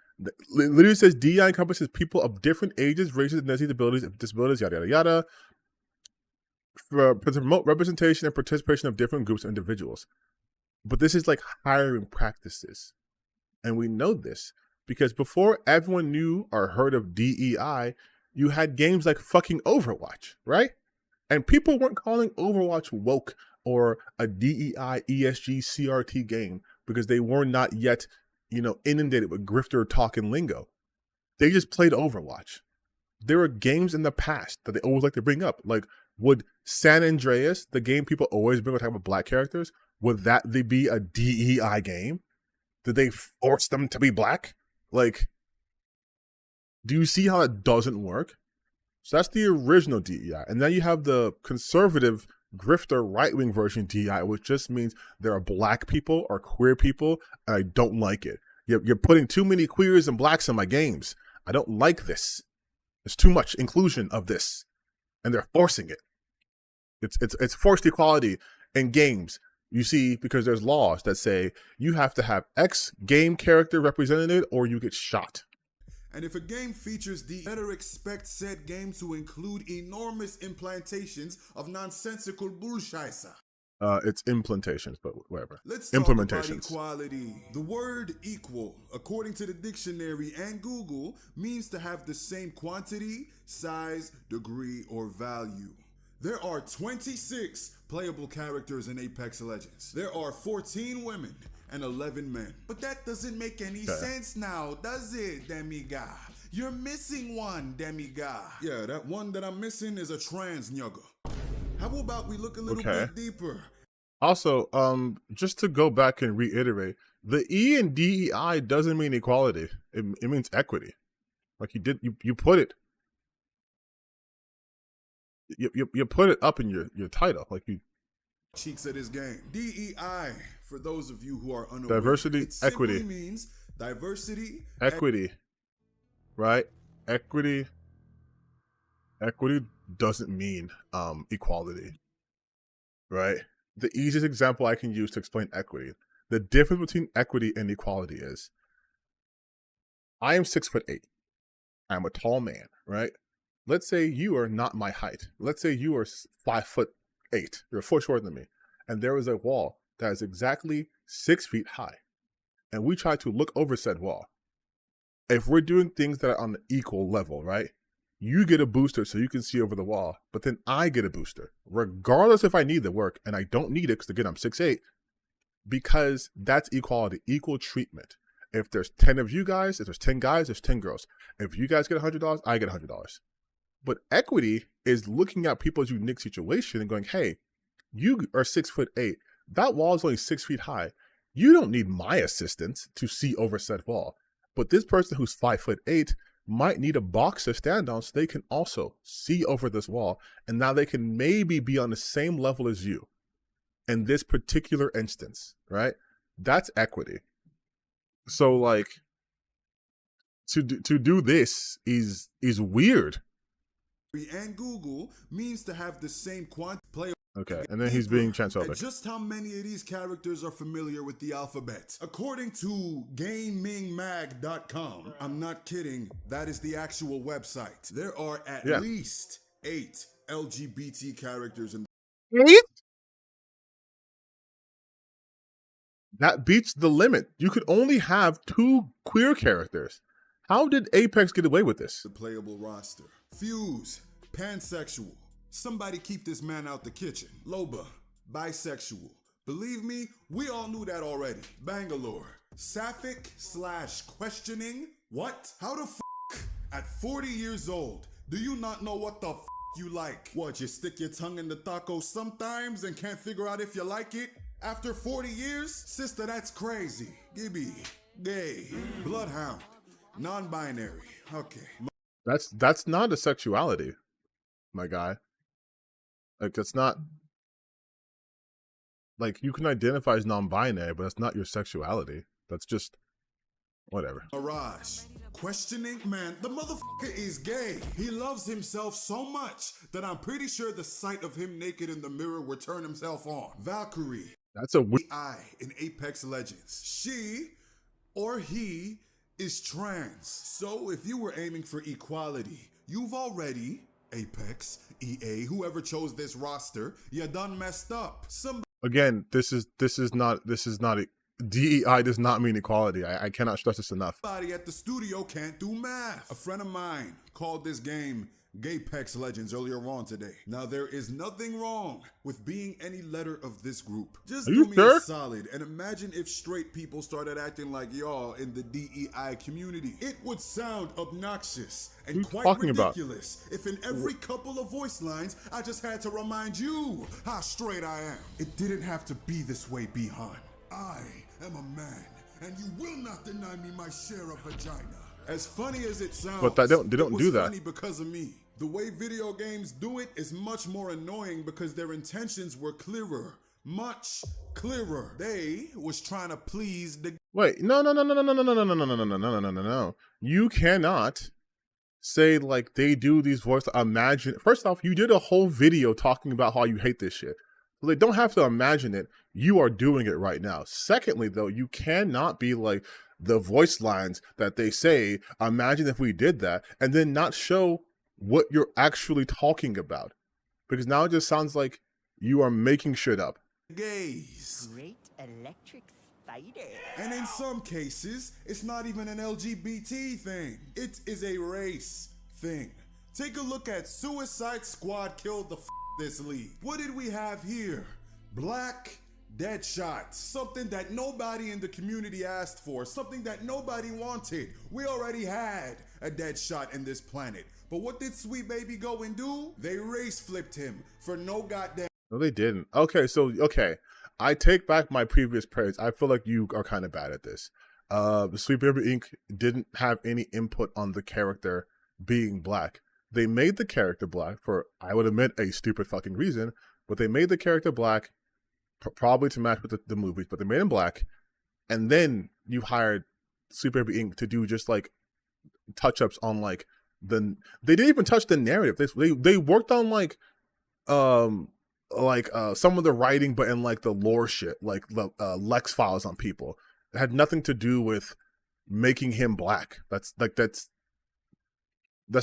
literally says DEI encompasses people of different ages, races, ethnicities, disabilities, yada, yada, yada, for promote representation and participation of different groups of individuals. But this is like hiring practices. And we know this because before everyone knew or heard of DEI, you had games like fucking Overwatch, right? And people weren't calling Overwatch woke or a DEI, ESG, CRT game because they were not yet, inundated with grifter talk and lingo. They just played Overwatch. There were games in the past that they always like to bring up. Like, would San Andreas, the game people always bring up talking about black characters, would that be a DEI game? Did they force them to be black? Like, do you see how it doesn't work? So that's the original DEI. And then you have the conservative grifter right-wing version DEI, which just means there are black people or queer people, and I don't like it. You're putting too many queers and blacks in my games. I don't like this. There's too much inclusion of this, and they're forcing it. It's forced equality in games. You see, because there's laws that say you have to have X game character represented or you get shot. And if a game features better expect said game to include enormous implantations of nonsensical bullshit. It's implantations, but whatever. Let's talk about equality. The word equal, according to the dictionary and Google, means to have the same quantity, size, degree, or value. There are 26 playable characters in Apex Legends. There are 14 women and 11 men. But that doesn't make any sense now, does it, Demigod? You're missing one, Demigod. Yeah, that one that I'm missing is a trans nugga. How about we look a little bit deeper? Also, just to go back and reiterate, the E in DEI doesn't mean equality. It means equity. Like you put it. You put it up in your title, like you. Cheeks of this game. DEI, for those of you who are unaware, diversity, equity means diversity, equity, right? Equity doesn't mean equality, right? The easiest example I can use to explain equity, the difference between equity and equality is, I am 6'8". I'm a tall man, right? Let's say you are not my height. Let's say you are 5'8". You're a foot shorter than me. and there is a wall that is exactly 6 feet high, and we try to look over said wall. If we're doing things that are on the equal level, right? You get a booster so you can see over the wall, but then I get a booster, regardless if I need the work, and I don't need it because, again, I'm 6'8", because that's equality, equal treatment. If there's 10 of you guys, if there's 10 guys, there's 10 girls. If you guys get $100, I get $100. But equity is looking at people's unique situation and going, hey, you are 6'8". That wall is only 6 feet high. You don't need my assistance to see over said wall. But this person who's 5'8" might need a box to stand on so they can also see over this wall. And now they can maybe be on the same level as you in this particular instance, right? That's equity. So like to do this is weird. And Google means to have the same play. Okay, and then he's being transphobic. Just how many of these characters are familiar with the alphabet? According to GamingMag.com, I'm not kidding, that is the actual website. There are at least 8 LGBT characters in 8? That beats the limit. You could only have 2 queer characters. How did Apex get away with this? The playable roster. Fuse, pansexual. Somebody keep this man out the kitchen. Loba, bisexual. Believe me, we all knew that already. Bangalore, sapphic/questioning. What? How the f*** at 40 years old, do you not know what the f*** you like? What, you stick your tongue in the taco sometimes and can't figure out if you like it? After 40 years? Sister, that's crazy. Gibby, gay, bloodhound, non-binary. Okay. That's not a sexuality, my guy. Like, that's not, like, you can identify as non-binary, but that's not your sexuality. That's just whatever. Mirage, questioning, man, the motherfucker is gay. He loves himself so much that I'm pretty sure the sight of him naked in the mirror would turn himself on. Valkyrie, that's a I in Apex Legends. She or he is trans. So if you were aiming for equality, you've already, Apex, EA, whoever chose this roster, you done messed up. Again, this is not DEI does not mean equality. I cannot stress this enough. Somebody at the studio can't do math. A friend of mine called this game Apex Legends earlier on today. Now, there is nothing wrong with being any letter of this group. Just do me a solid and imagine if straight people started acting like y'all in the DEI community. It would sound obnoxious and quite ridiculous if in every couple of voice lines, I just had to remind you how straight I am. It didn't have to be this way, Bihan. I am a man, and you will not deny me my share of vagina. As funny as it sounds, but they don't do that. Funny because of me. The way video games do it is much more annoying because their intentions were clearer, much clearer. They was trying to please the. Wait, no. You cannot say like they do these voices. Imagine, first off, you did a whole video talking about how you hate this shit. So they don't have to imagine it. You are doing it right now. Secondly, though, you cannot be like the voice lines that they say, imagine if we did that, and then not show what you're actually talking about. Because now it just sounds like you are making shit up. Gays. Great electric spider. And in some cases, it's not even an LGBT thing. It is a race thing. Take a look at Suicide Squad killed the this league. What did we have here? Black Deadshot. Something that nobody in the community asked for. Something that nobody wanted. We already had a Deadshot in this planet. But what did Sweet Baby go and do? They race flipped him for no goddamn. No, they didn't. Okay, I take back my previous praise. I feel like you are kind of bad at this. Sweet Baby Inc. didn't have any input on the character being black. They made the character black for, I would admit, a stupid fucking reason, but they made the character black probably to match with the movies, but they made him black, and then you hired Sweet Baby Inc. to do just like touch-ups on like they didn't even touch the narrative. They worked on some of the writing, but in like the lore shit, like the Lex files on people. It had nothing to do with making him black. That's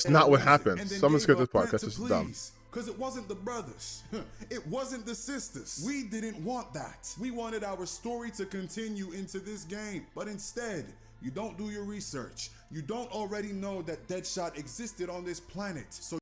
not what happened. Someone skip this part. This is dumb. Because it wasn't the brothers. It wasn't the sisters. We didn't want that. We wanted our story to continue into this game. But instead, you don't do your research. You don't already know that Deadshot existed on this planet. So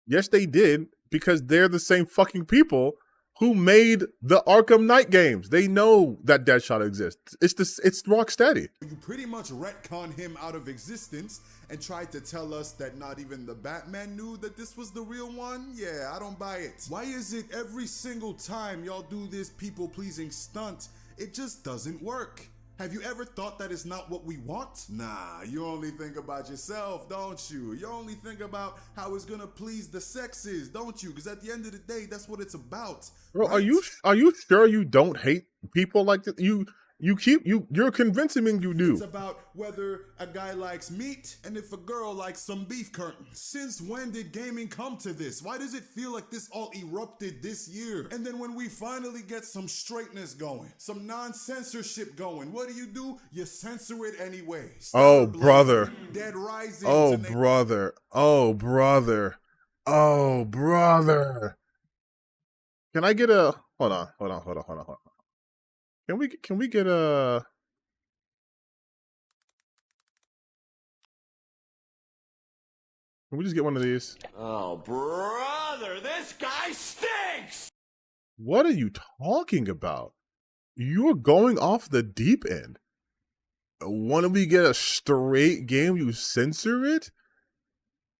yes, they did, because they're the same fucking people who made the Arkham Knight games. They know that Deadshot exists. It's Rocksteady. You pretty much retcon him out of existence and tried to tell us that not even the Batman knew that this was the real one? Yeah, I don't buy it. Why is it every single time y'all do this people-pleasing stunt, it just doesn't work? Have you ever thought that it's not what we want? Nah, you only think about yourself, don't you? You only think about how it's gonna please the sexes, don't you? Because at the end of the day, that's what it's about. Bro, right? are you sure you don't hate people like this? You're convincing me you do. It's about whether a guy likes meat and if a girl likes some beef curtains. Since when did gaming come to this? Why does it feel like this all erupted this year? And then when we finally get some straightness going, some non-censorship going, what do? You censor it anyway. Oh, brother. Dead Rising. Oh, brother. Oh, brother. Oh, brother. Can I get a... Hold on. Can we get a... Can we just get one of these? Oh, brother, this guy stinks! What are you talking about? You're going off the deep end. Want we get a straight game? You censor it?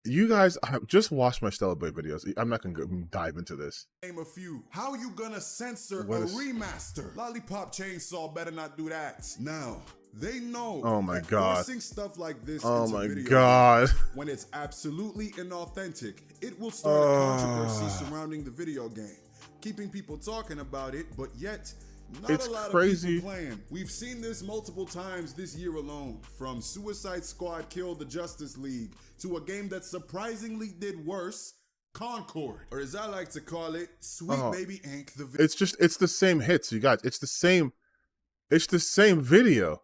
You guys, I just watched my Stellar Blade videos. I'm not gonna dive into this. Name a few. How you gonna censor a remaster? Lollipop Chainsaw better not do that. Now, they know oh my God. Forcing stuff like this oh into my video God. when it's absolutely inauthentic, it will start a controversy surrounding the video game, keeping people talking about it, but yet not a lot of people playing. We've seen this multiple times this year alone, from Suicide Squad Kill the Justice League to a game that surprisingly did worse, Concord, or as I like to call it, Sweet Baby Inc. It's the same hits, you guys. It's the same video.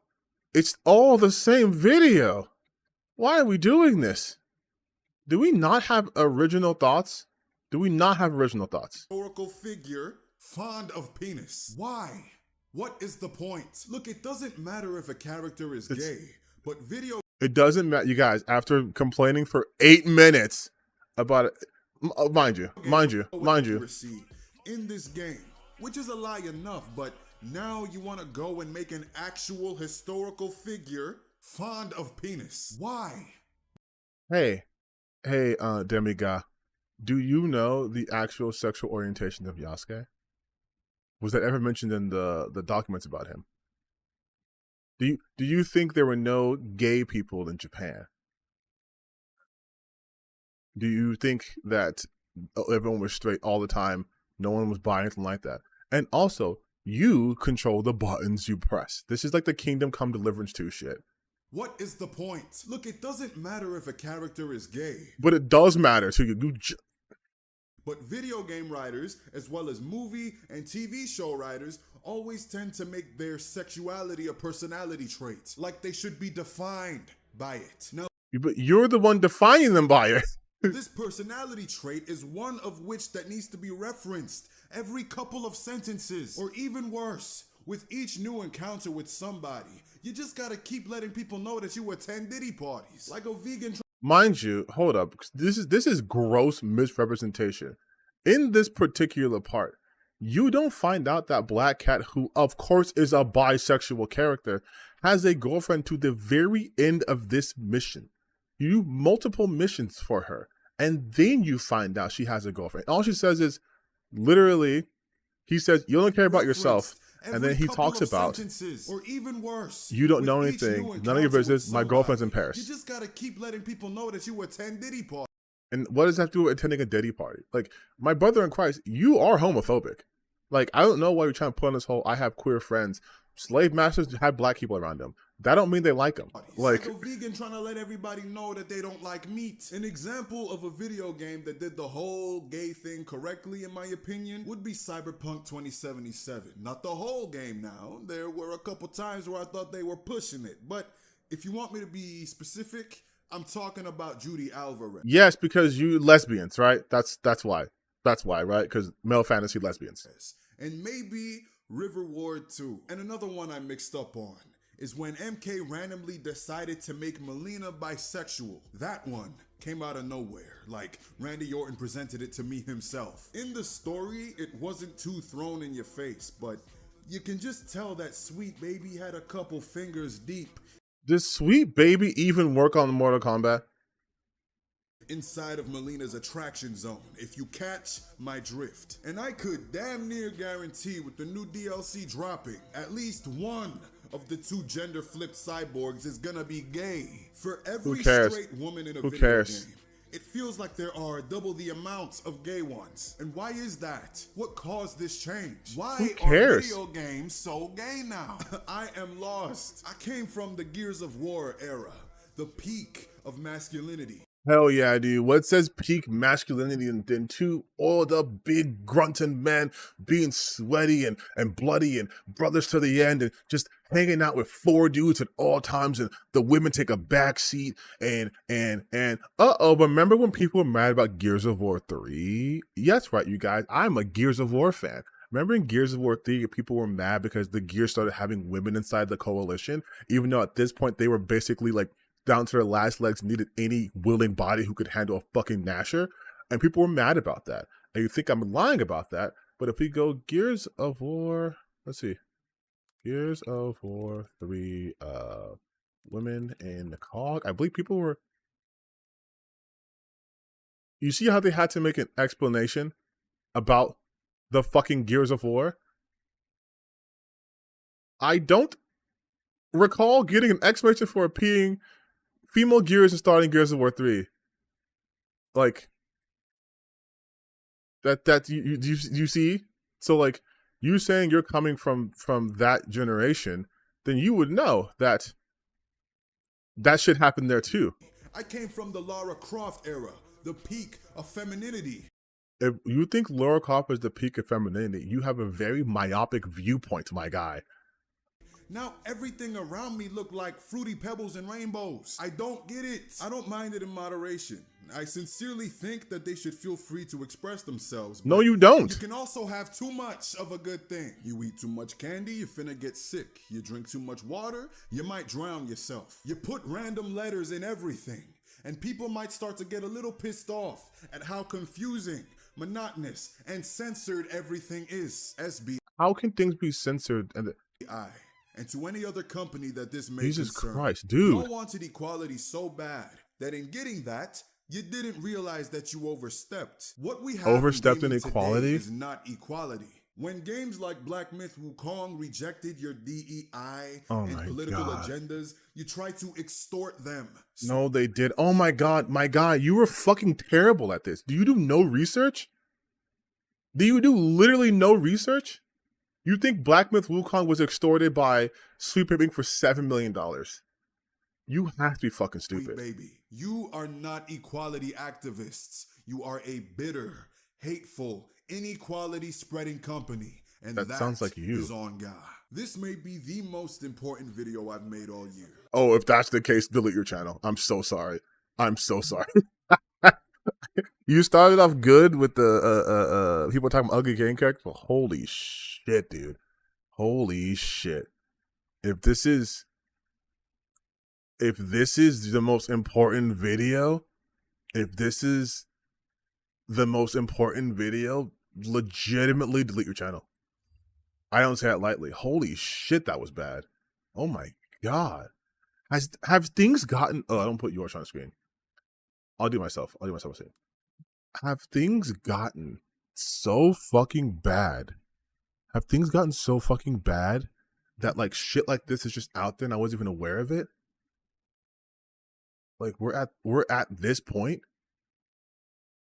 It's all the same video. Why are we doing this? Do we not have original thoughts? Historical figure fond of penis. Why? What is the point? Look, it doesn't matter if a character is gay, but video... It doesn't matter, you guys, after complaining for 8 minutes about it, mind you. In this game, which is a lie enough, but now you want to go and make an actual historical figure fond of penis. Why? Hey, Demigod, do you know the actual sexual orientation of Yasuke? Was that ever mentioned in the documents about him? Do you think there were no gay people in Japan? Do you think that everyone was straight all the time? No one was bi, anything like that? And also, you control the buttons you press. This is like the Kingdom Come Deliverance 2 shit. What is the point? Look, it doesn't matter if a character is gay. But it does matter to you. But video game writers, as well as movie and TV show writers, always tend to make their sexuality a personality trait. Like they should be defined by it. Now, but you're the one defining them by it. This personality trait is one of which that needs to be referenced every couple of sentences, or even worse, with each new encounter with somebody. You just gotta keep letting people know that you attend Diddy parties. Like a vegan... Mind you, hold up. This is gross misrepresentation. In this particular part, you don't find out that Black Cat, who of course is a bisexual character, has a girlfriend to the very end of this mission. You do multiple missions for her, and then you find out she has a girlfriend. All she says is, literally, he says, you don't care about yourself. And then he talks about, or even worse, you don't know anything, none of your business, my girlfriend's in Paris. You just gotta keep letting people know that you attend Diddy parties. And what does that have to do with attending a Diddy party? Like, my brother in Christ, you are homophobic. Like, I don't know why you're trying to put on this whole, I have queer friends. Slave masters have black people around them. That don't mean they like them. Like a vegan trying to let everybody know that they don't like meat. An example of a video game that did the whole gay thing correctly, in my opinion, would be Cyberpunk 2077. Not the whole game now. There were a couple times where I thought they were pushing it. But if you want me to be specific, I'm talking about Judy Alvarez. Yes, because you lesbians, right? That's why. That's why, right? Because male fantasy lesbians. And maybe River Ward too. And another one I mixed up on is when MK randomly decided to make Melina bisexual. That one came out of nowhere, like Randy Orton presented it to me himself. In the story, it wasn't too thrown in your face, but you can just tell that Sweet Baby had a couple fingers deep. Does Sweet Baby even work on Mortal Kombat? Inside of Melina's attraction zone, if you catch my drift. And I could damn near guarantee with the new DLC dropping, at least one of the two gender flipped cyborgs is gonna be gay. For every straight woman in a video game, it feels like there are double the amount of gay ones. And why is that? What caused this change? Why are video games so gay now? I am lost. I came from the Gears of War era, the peak of masculinity. Hell yeah, dude. What says peak masculinity than two oiled up big grunting men being sweaty and bloody and brothers to the end and just hanging out with 4 dudes at all times, and the women take a back seat and remember when people were mad about Gears of War 3? Yes, right, you guys. I'm a Gears of War fan. Remember in Gears of War 3, people were mad because the Gears started having women inside the coalition, even though at this point they were basically like down to their last legs, needed any willing body who could handle a fucking Nasher, and people were mad about that. And you think I'm lying about that, but if we go Gears of War, let's see, Gears of War 3, women in the COG, I believe people were, you see how they had to make an explanation about the fucking Gears of War? I don't recall getting an explanation for appearing female Gears and starting Gears of War 3. Like, that you see? So like, you saying you're coming from that generation, then you would know that shit happened there too. I came from the Lara Croft era, the peak of femininity. If you think Lara Croft is the peak of femininity, you have a very myopic viewpoint, my guy. Now everything around me look like fruity pebbles and rainbows. I don't get it. I don't mind it in moderation. I sincerely think that they should feel free to express themselves. No, you don't. You can also have too much of a good thing. You eat too much candy, you're finna get sick. You drink too much water, you might drown yourself. You put random letters in everything, and people might start to get a little pissed off at how confusing, monotonous, and censored everything is. SB. How can things be censored? And to any other company that this may Jesus concern. Christ, dude. Y'all wanted equality so bad that in getting that, you didn't realize that you overstepped. What we have overstepped in equality is not equality. When games like Black Myth Wukong rejected your DEI and political agendas, you try to extort them. No, they did. Oh my God, my guy, you were fucking terrible at this. Do you do no research? Do you do literally no research? You think Black Myth Wukong was extorted by Sweet Baby for $7 million? You have to be fucking stupid. Sweet Baby, you are not equality activists. You are a bitter, hateful, inequality spreading company. And that sounds like you. Is on God. This may be the most important video I've made all year. Oh, if that's the case, delete your channel. I'm so sorry. I'm so sorry. You started off good with the people talking about ugly game characters. Well, holy shit, dude. Holy shit. If this is the most important video, legitimately delete your channel. I don't say that lightly. Holy shit, that was bad. Oh my God. Have things gotten... Oh, I don't put yours on the screen. I'll do myself. Have things gotten so fucking bad? Have things gotten so fucking bad that like shit like this is just out there and I wasn't even aware of it? Like we're at this point?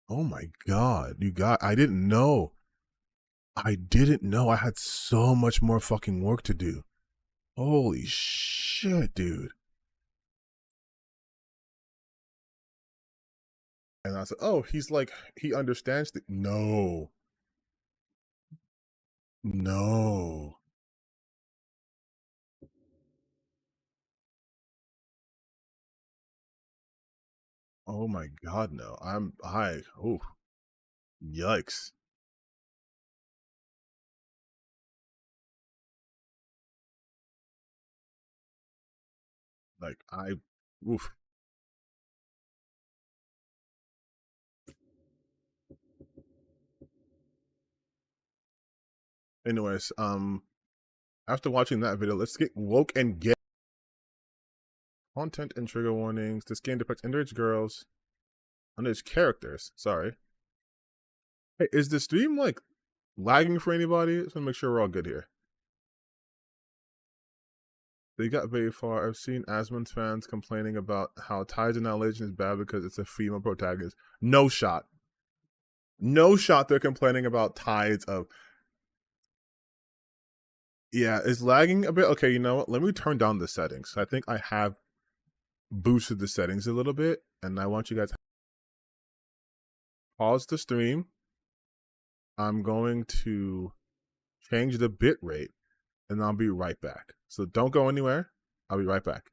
Oh my God, I didn't know. I had so much more fucking work to do. Holy shit, dude. And I said, oh, he's like, he understands the... No. Oh my God, no. Yikes. Like, oof. Anyways, after watching that video, let's get woke and get content and trigger warnings. This game depicts underage girls, underage characters. Sorry. Hey, is the stream like lagging for anybody? Just want to make sure we're all good here. They got very far. I've seen Asmon's fans complaining about how Tides of Annihilation is bad because it's a female protagonist. No shot. No shot they're complaining about Tides of... Yeah, it's lagging a bit. Okay, you know what? Let me turn down the settings. I think I have boosted the settings a little bit, and I want you guys to pause the stream. I'm going to change the bit rate, and I'll be right back. So don't go anywhere. I'll be right back.